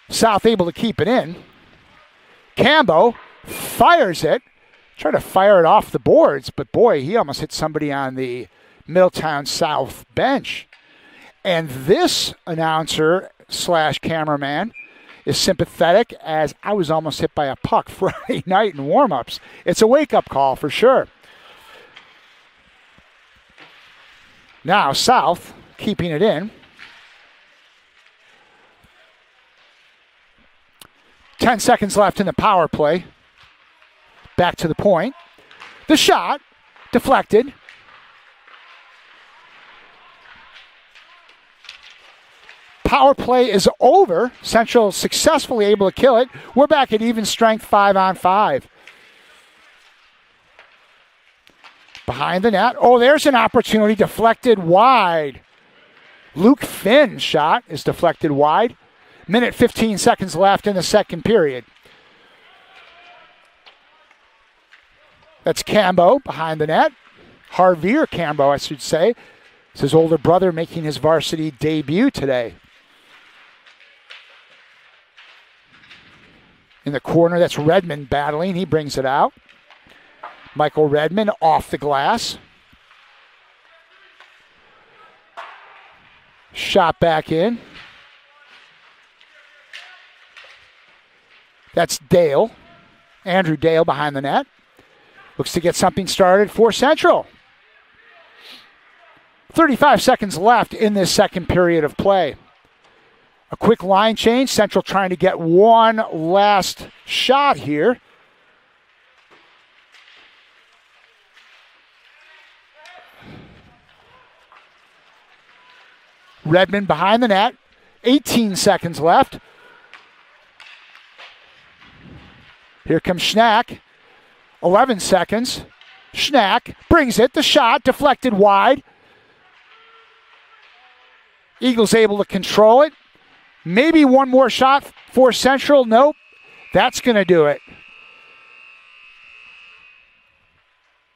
South able to keep it in. Cambo fires it. Try to fire it off the boards, but boy, he almost hit somebody on the Middletown South bench. And this announcer / cameraman is sympathetic, as I was almost hit by a puck Friday night in warm-ups. It's a wake-up call for sure. Now South keeping it in. 10 seconds left in the power play. Back to the point. The shot deflected. Power play is over. Central successfully able to kill it. We're back at even strength 5-on-5. Behind the net. Oh, there's an opportunity. Deflected wide. Luke Finn's shot is deflected wide. Minute 15 seconds left in the second period. That's Cambo behind the net. Harvey, or Cambo, I should say. It's his older brother making his varsity debut today. In the corner, that's Redmond battling. He brings it out. Michael Redmond off the glass. Shot back in. That's Dale. Andrew Dale behind the net. Looks to get something started for Central. 35 seconds left in this second period of play. A quick line change. Central trying to get one last shot here. Redmond behind the net. 18 seconds left. Here comes Schnack. 11 seconds. Schnack brings it. The shot deflected wide. Eagles able to control it. Maybe one more shot for Central. Nope. That's going to do it.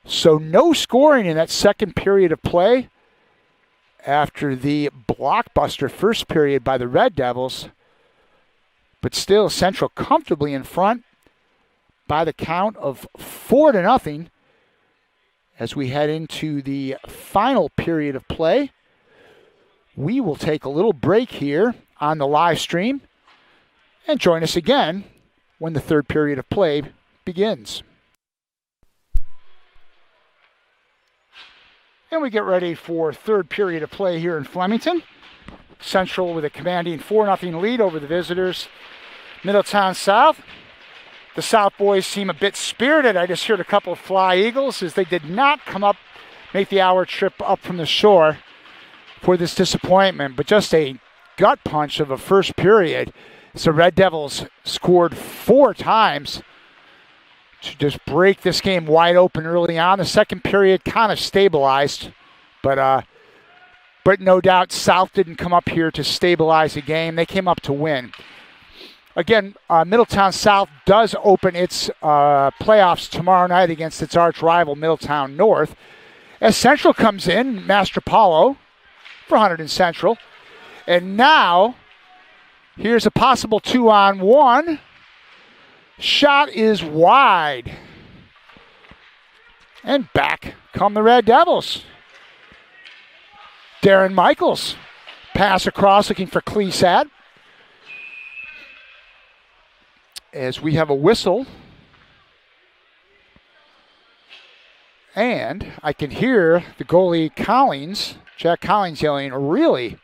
So no scoring in that second period of play after the blockbuster first period by the Red Devils. But still, Central comfortably in front by the count of 4-0 as we head into the final period of play. We will take a little break here on the live stream and join us again when the third period of play begins. And we get ready for third period of play here in Flemington. Central with a commanding 4-0 lead over the visitors, Middletown South. The South boys seem a bit spirited. I just heard a couple of fly eagles as they did not come up, make the hour trip up from the shore for this disappointment. But just a gut punch of a first period. So Red Devils scored 4 times to just break this game wide open early on. The second period kind of stabilized, but no doubt South didn't come up here to stabilize the game. They came up to win. Again, Middletown South does open its playoffs tomorrow night against its arch rival, Middletown North. As Central comes in, Master Paulo for Hunterdon Central. And now, here's a possible 2-on-1. Shot is wide. And back come the Red Devils. Darren Michaels. Pass across looking for Clesat. As we have a whistle. And I can hear the goalie Collins, Jack Collins, yelling, "Really?"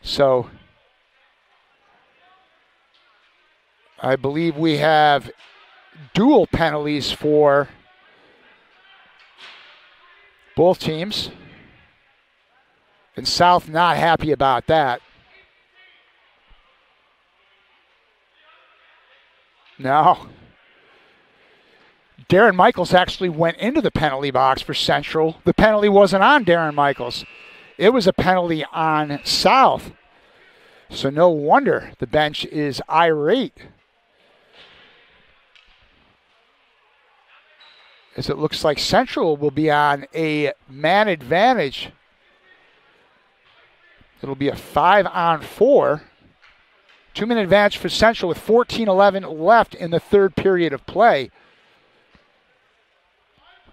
So I believe we have dual penalties for both teams. And South not happy about that. No. Darren Michaels actually went into the penalty box for Central. The penalty wasn't on Darren Michaels. It was a penalty on South. So no wonder the bench is irate, as it looks like Central will be on a man advantage. It'll be a 5-on-4. 2-minute advantage for Central with 14:11 left in the third period of play.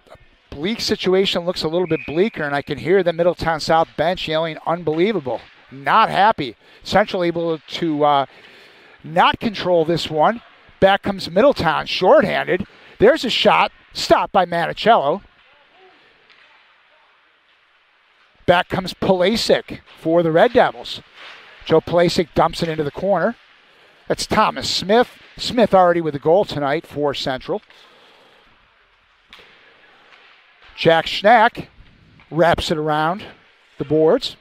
The bleak situation looks a little bit bleaker, and I can hear the Middletown South bench yelling, unbelievable. Not happy. Central able to not control this one. Back comes Middletown, shorthanded. There's a shot, stopped by Manicello. Back comes Pulisic for the Red Devils. Joe Pulisic dumps it into the corner. That's Thomas Smith. Smith already with a goal tonight for Central. Jack Schnack wraps it around the boards.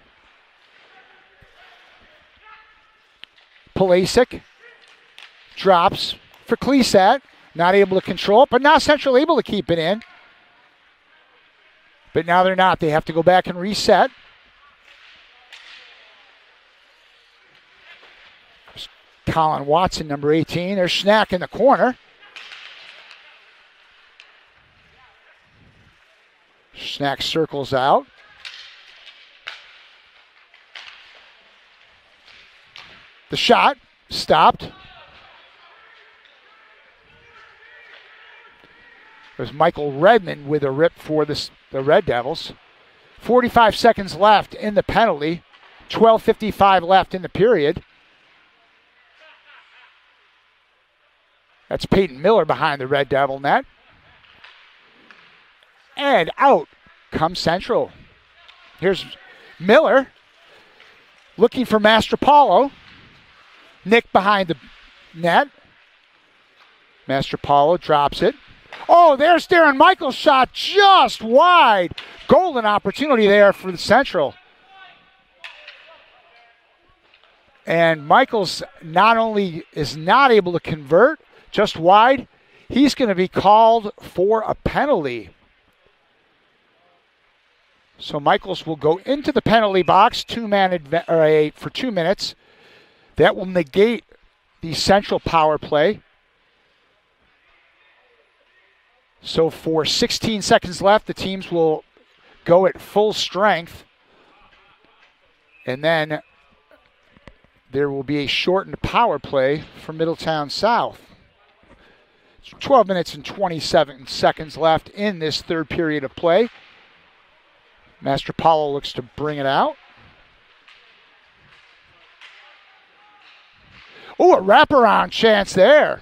Pulisic drops for Klesat. Not able to control it, but now Central able to keep it in. But now they're not. They have to go back and reset. Colin Watson, number 18. There's Schnack in the corner. Schnack circles out. The shot stopped. There's Michael Redmond with a rip for the Red Devils. 45 seconds left in the penalty. 12:55 left in the period. That's Peyton Miller behind the Red Devil net. And out comes Central. Here's Miller looking for Mastropalo. Nick behind the net. Mastropalo drops it. Oh, there's Darren Michaels' shot just wide. Golden opportunity there for the Central. And Michaels not only is not able to convert, just wide, he's going to be called for a penalty. So Michaels will go into the penalty box, for 2 minutes. That will negate the Central power play. So for 16 seconds left, the teams will go at full strength. And then there will be a shortened power play for Middletown South. 12 minutes and 27 seconds left in this third period of play. Mastropalo looks to bring it out. Oh, a wraparound chance there.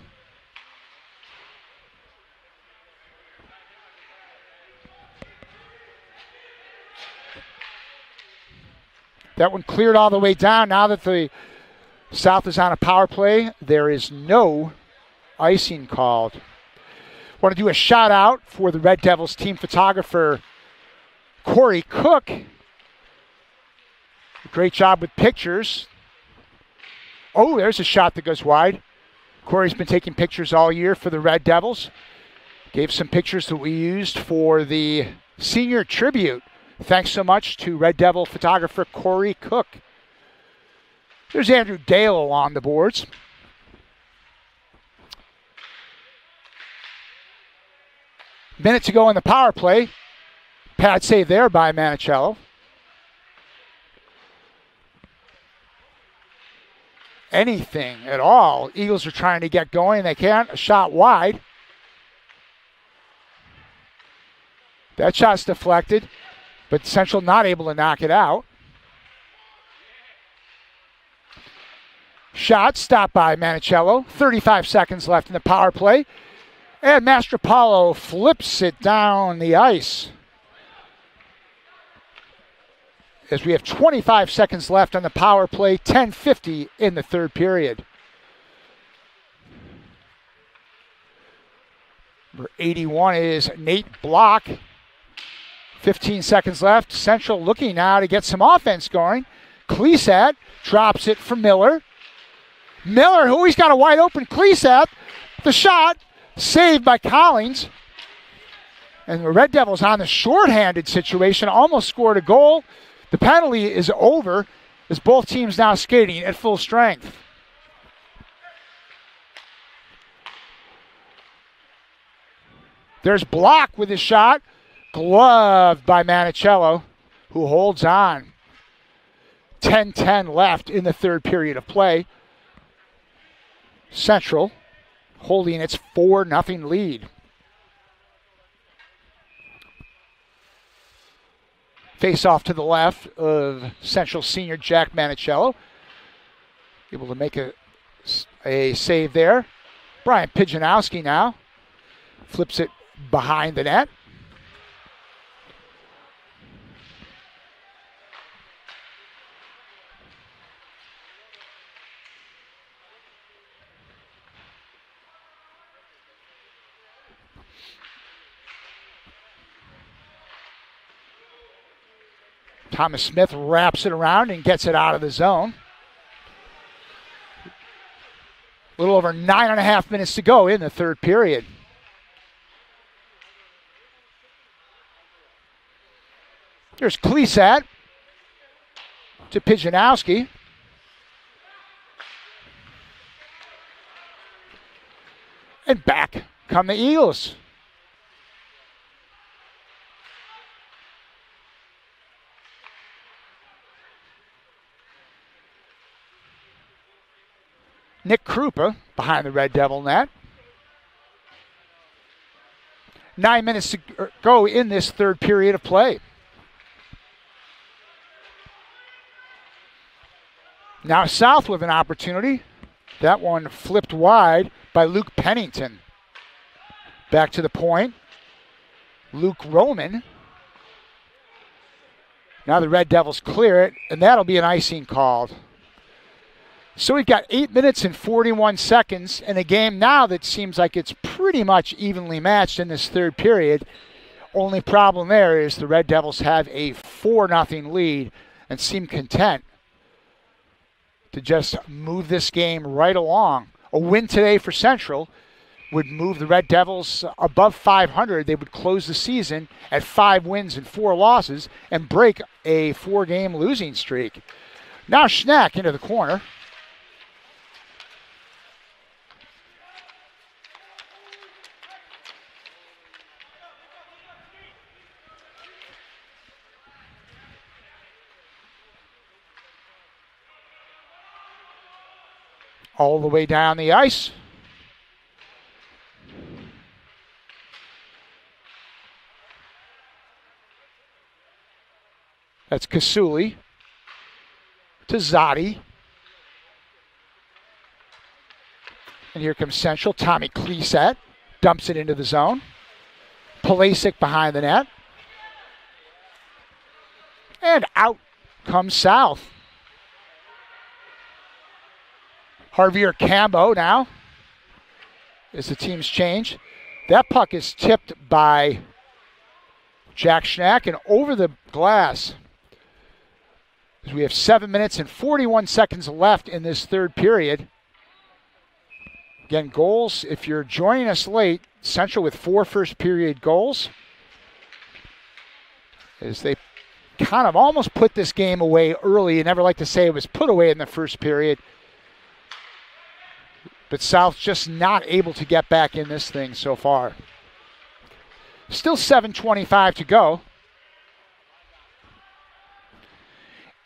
That one cleared all the way down. Now that the South is on a power play, there is no icing called. Want to do a shout out for the Red Devils team photographer, Corey Cook. Great job with pictures. Oh, there's a shot that goes wide. Corey's been taking pictures all year for the Red Devils. Gave some pictures that we used for the senior tribute. Thanks so much to Red Devil photographer Corey Cook. There's Andrew Dale along the boards. Minute to go in the power play. Pad save there by Manicello. Anything at all. Eagles are trying to get going. They can't. A shot wide. That shot's deflected, but Central not able to knock it out. Shot stopped by Manicello. 35 seconds left in the power play. And Mastropalo flips it down the ice. As we have 25 seconds left on the power play, 10:50 in the third period. Number 81 is Nate Block. 15 seconds left. Central looking now to get some offense going. Klesat drops it for Miller. Miller, who he's got a wide open Klesat. The shot saved by Collins. And the Red Devils on the shorthanded situation almost scored a goal. The penalty is over as both teams now skating at full strength. There's Block with his shot. Gloved by Manicello, who holds on. 10-10 left in the third period of play. Central holding its 4-0 lead. Face off to the left of Central senior Jack Manicello. Able to make a save there. Brian Pijanowski now flips it behind the net. Thomas Smith wraps it around and gets it out of the zone. A little over 9.5 minutes to go in the third period. Here's Klesat to Pijanowski. And back come the Eagles. Nick Krupa behind the Red Devil net. 9 minutes to go in this third period of play. Now South with an opportunity. That one flipped wide by Luke Pennington. Back to the point. Luke Roman. Now the Red Devils clear it, and that'll be an icing called. So we've got 8 minutes and 41 seconds in a game now that seems like it's pretty much evenly matched in this third period. Only problem there is the Red Devils have a 4-0 lead and seem content to just move this game right along. A win today for Central would move the Red Devils above 500. They would close the season at 5 wins and 4 losses and break a 4-game losing streak. Now Schnack into the corner. All the way down the ice. That's Kasuli to Zotti. And here comes Central. Tommy Klesat dumps it into the zone. Palasic behind the net. And out comes South. Javier Cambo now as the teams change. That puck is tipped by Jack Schnack and over the glass. As we have 7 minutes and 41 seconds left in this third period. Again, goals, if you're joining us late, Central with 4 first period goals. As they kind of almost put this game away early. You never like to say it was put away in the first period. But South just not able to get back in this thing so far. Still 7:25 to go.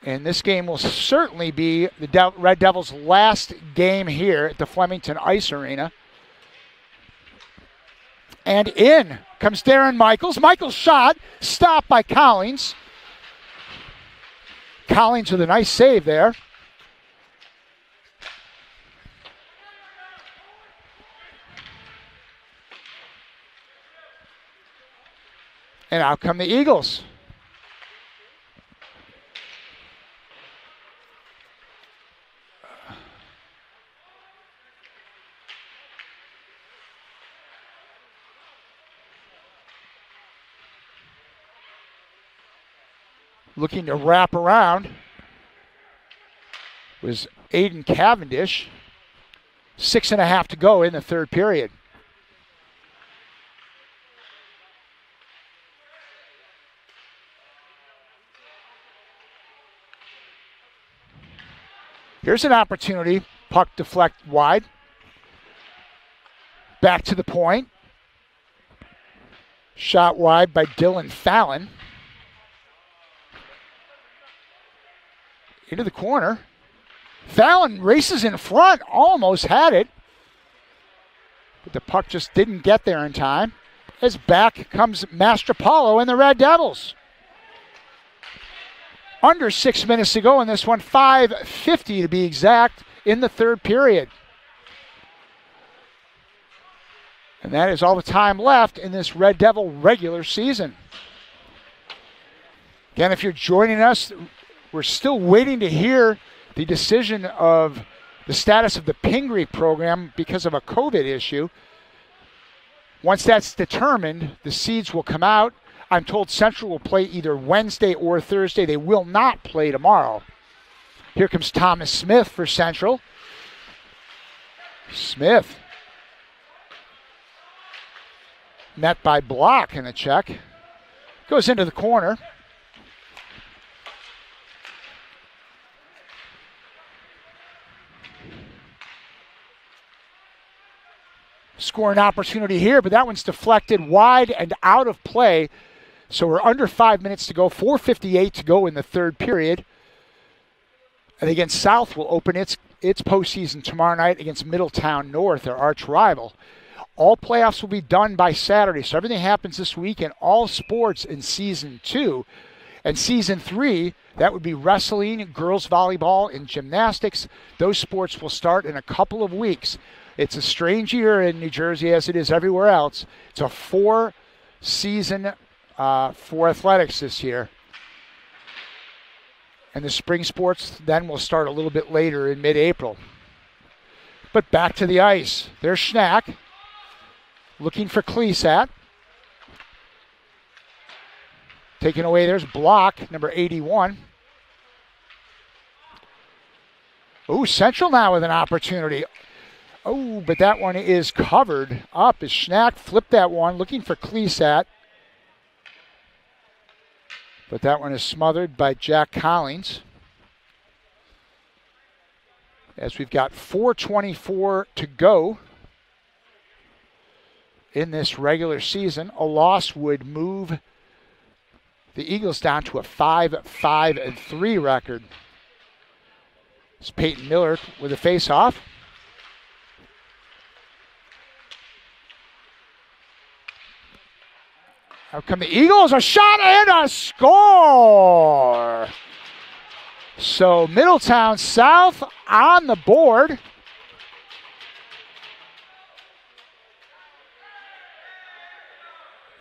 And this game will certainly be the Red Devils' last game here at the Flemington Ice Arena. And in comes Darren Michaels. Michaels' shot stopped by Collins. Collins with a nice save there. And out come the Eagles. Looking to wrap around was Aiden Cavendish. 6.5 to go in the third period. Here's an opportunity. Puck deflect wide. Back to the point. Shot wide by Dylan Fallon. Into the corner. Fallon races in front, almost had it. But the puck just didn't get there in time. As back comes Mastropolo and the Red Devils. Under 6 minutes to go in this one, 5:50 to be exact in the third period. And that is all the time left in this Red Devil regular season. Again, if you're joining us, we're still waiting to hear the decision of the status of the Pingree program because of a COVID issue. Once that's determined, the seeds will come out. I'm told Central will play either Wednesday or Thursday. They will not play tomorrow. Here comes Thomas Smith for Central. Smith. Met by Block in the check. Goes into the corner. Scoring opportunity here, but that one's deflected wide and out of play. So we're under 5 minutes to go, 4:58 to go in the third period. And again, South will open its postseason tomorrow night against Middletown North, their arch rival. All playoffs will be done by Saturday, so everything happens this week in all sports in Season 2. And Season 3, that would be wrestling, girls volleyball, and gymnastics. Those sports will start in a couple of weeks. It's a strange year in New Jersey as it is everywhere else. It's a 4-season for athletics this year. And the spring sports then will start a little bit later in mid-April. But back to the ice. There's Schnack. Looking for Klesat. Taken away, there's Block, number 81. Oh, Central now with an opportunity. Oh, but that one is covered up as Schnack flipped that one, looking for Klesat. But that one is smothered by Jack Collins. As we've got 4:24 to go in this regular season, a loss would move the Eagles down to a 5-5-3 record. It's Peyton Miller with a face-off. Out come the Eagles, a shot and a score! So Middletown South on the board.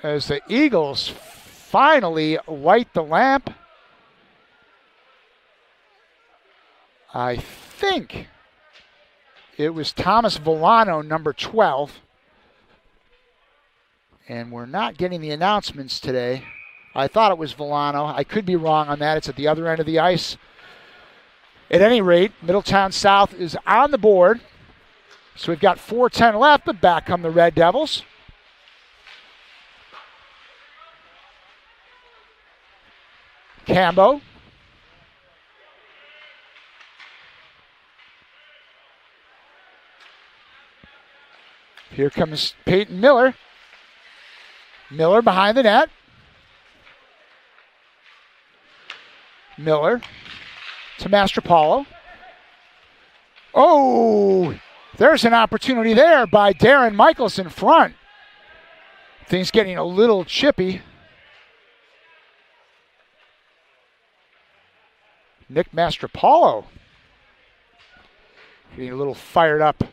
As the Eagles finally light the lamp. I think it was Thomas Villano, number 12. And we're not getting the announcements today. I thought it was Villano. I could be wrong on that. It's at the other end of the ice. At any rate, Middletown South is on the board. So we've got 4:10 left, but back come the Red Devils. Cambo. Here comes Peyton Miller. Miller behind the net. Miller to Mastropolo. Oh, there's an opportunity there by Darren Michaels in front. Things getting a little chippy. Nick Mastropolo getting a little fired up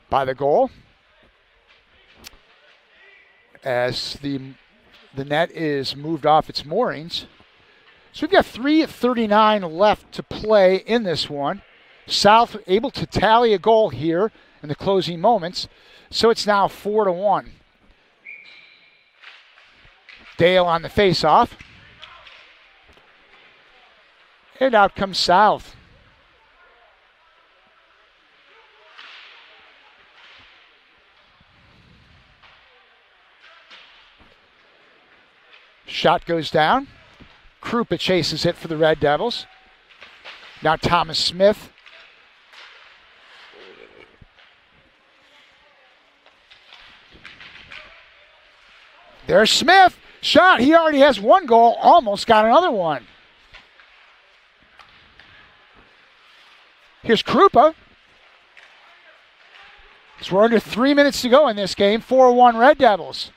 by the goal. As the net is moved off its moorings. So we've got 3:39 left to play in this one. South able to tally a goal here in the closing moments. So it's now 4-1. Dale on the faceoff. And out comes South. Shot goes down. Krupa chases it for the Red Devils. Now Thomas Smith There's Smith. Shot. He already has one goal. Almost got another one. Here's Krupa. So we're under 3 minutes to go in this game. 4-1 Red Devils.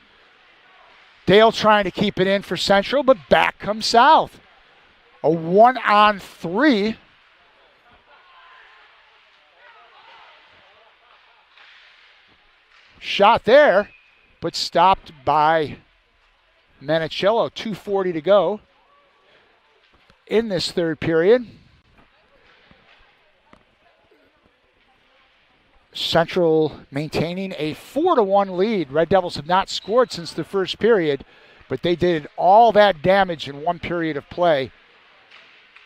Dale trying to keep it in for Central, but back comes South. A 1-on-3. Shot there, but stopped by Manicello. 2:40 to go in this third period. Central maintaining a 4-1 lead. Red Devils have not scored since the first period, but they did all that damage in one period of play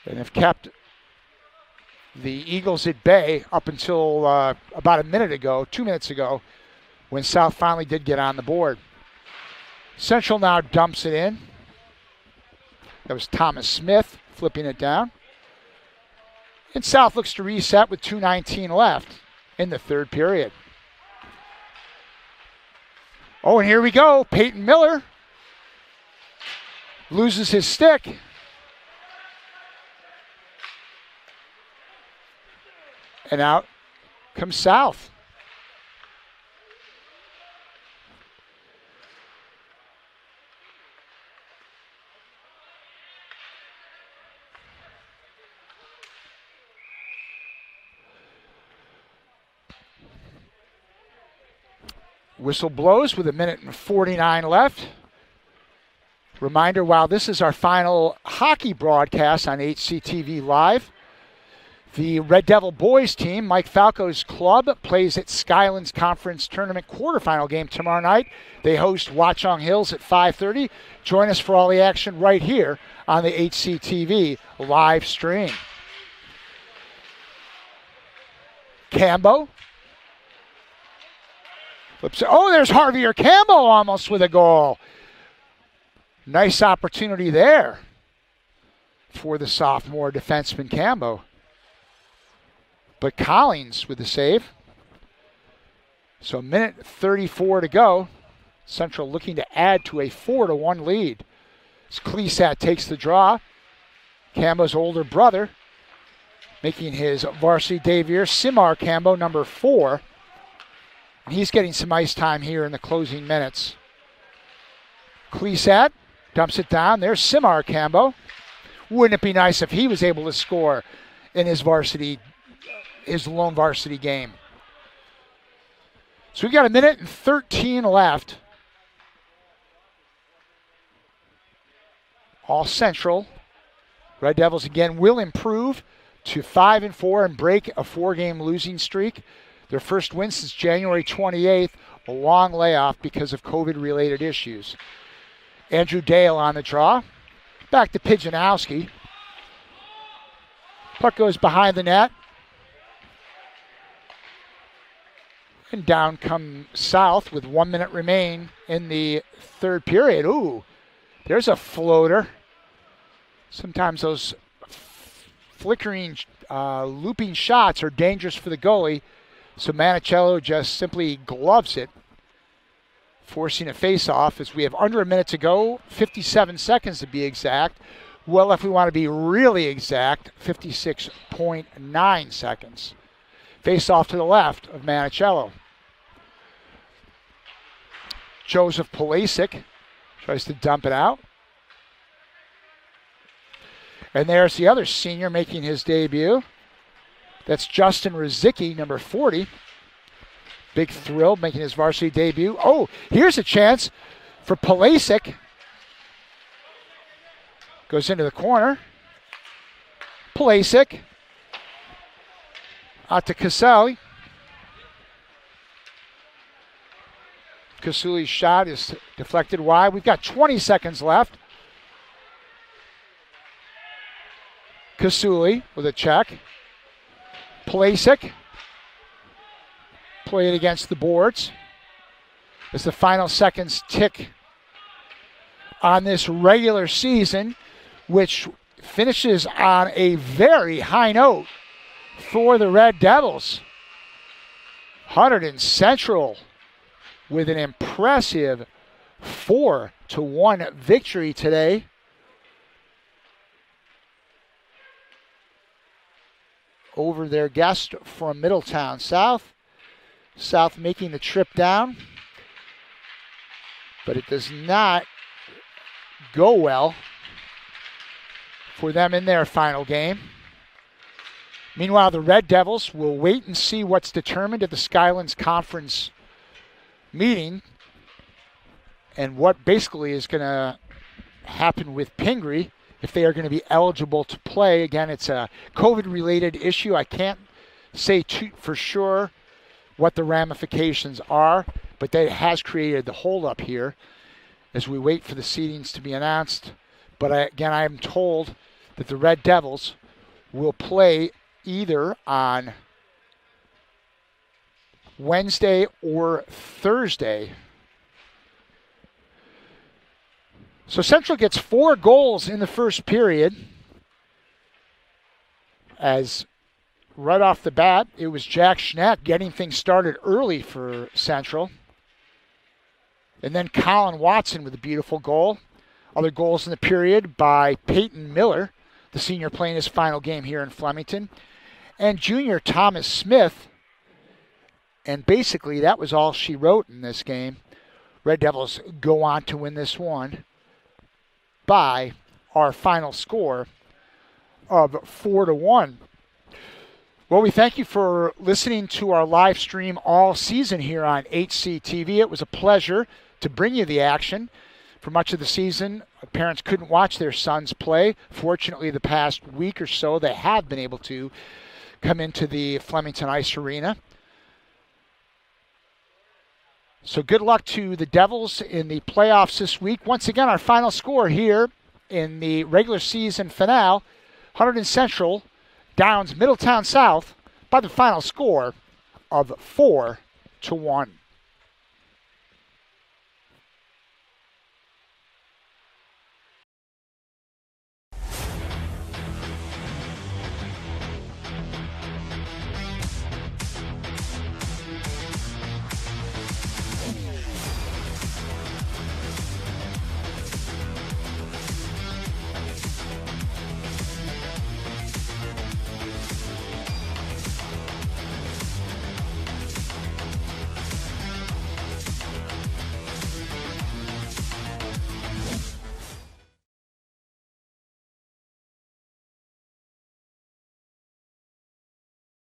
and have kept the Eagles at bay up until about a minute ago, 2 minutes ago, when South finally did get on the board. Central now dumps it in. That was Thomas Smith flipping it down. And South looks to reset with 2:19 left in the third period. Oh, and here we go. Peyton Miller loses his stick. And out comes South. Whistle blows with 1:49 left. Reminder, while this is our final hockey broadcast on HCTV Live, the Red Devil boys team, Mike Falco's club, plays at Skylands Conference Tournament quarterfinal game tomorrow night. They host Watchung Hills at 5:30. Join us for all the action right here on the HCTV live stream. Cambo. Oh, there's Javier Cambo almost with a goal. Nice opportunity there for the sophomore defenseman Cambo. But Collins with the save. So 1:34 to go. Central looking to add to a 4-1 lead. As Klesat takes the draw. Cambo's older brother making his varsity debut, Simar Cambo, number 4. And he's getting some ice time here in the closing minutes. Klesat dumps it down. There's Simar Cambo. Wouldn't it be nice if he was able to score in his lone varsity game? So we've got 1:13 left. All Central. Red Devils again will improve to 5-4 and break a 4-game losing streak. Their first win since January 28th, a long layoff because of COVID-related issues. Andrew Dale on the draw. Back to Pijanowski. Puck goes behind the net. And down come South with 1 minute remain in the third period. Ooh, there's a floater. Sometimes those flickering, looping shots are dangerous for the goalie. So Manicello just simply gloves it, forcing a face-off as we have under a minute to go, 57 seconds to be exact. Well, if we want to be really exact, 56.9 seconds. Face-off to the left of Manicello. Joseph Polasic tries to dump it out. And there's the other senior making his debut. That's Justin Rizicki, number 40. Big thrill, making his varsity debut. Oh, here's a chance for Polasic. Goes into the corner. Polasic. Out to Casali. Casuli's shot is deflected wide. We've got 20 seconds left. Casuli with a check. Polasic. Play it against the boards as the final seconds tick on this regular season, which finishes on a very high note for the Red Devils. Hunterdon Central with an impressive 4-1 victory today. Over their guest from Middletown South. South making the trip down. But it does not go well for them in their final game. Meanwhile, the Red Devils will wait and see what's determined at the Skylands Conference meeting and what basically is going to happen with Pingree if they are going to be eligible to play. Again, it's a COVID-related issue. I can't say for sure what the ramifications are, but that has created the holdup here as we wait for the seedings to be announced. But I am told that the Red Devils will play either on Wednesday or Thursday. So Central gets 4 goals in the first period, as right off the bat, it was Jack Schnack getting things started early for Central. And then Colin Watson with a beautiful goal. Other goals in the period by Peyton Miller, the senior playing his final game here in Flemington, and junior Thomas Smith. And basically that was all she wrote in this game. Red Devils go on to win this one by our final score of 4-1. Well, we thank you for listening to our live stream all season here on HCTV. It was a pleasure to bring you the action. For much of the season, parents couldn't watch their sons play. Fortunately, the past week or so, they have been able to come into the Flemington Ice Arena. So good luck to the Devils in the playoffs this week. Once again, our final score here in the regular season finale, Hunterdon Central downs Middletown South by the final score of 4-1.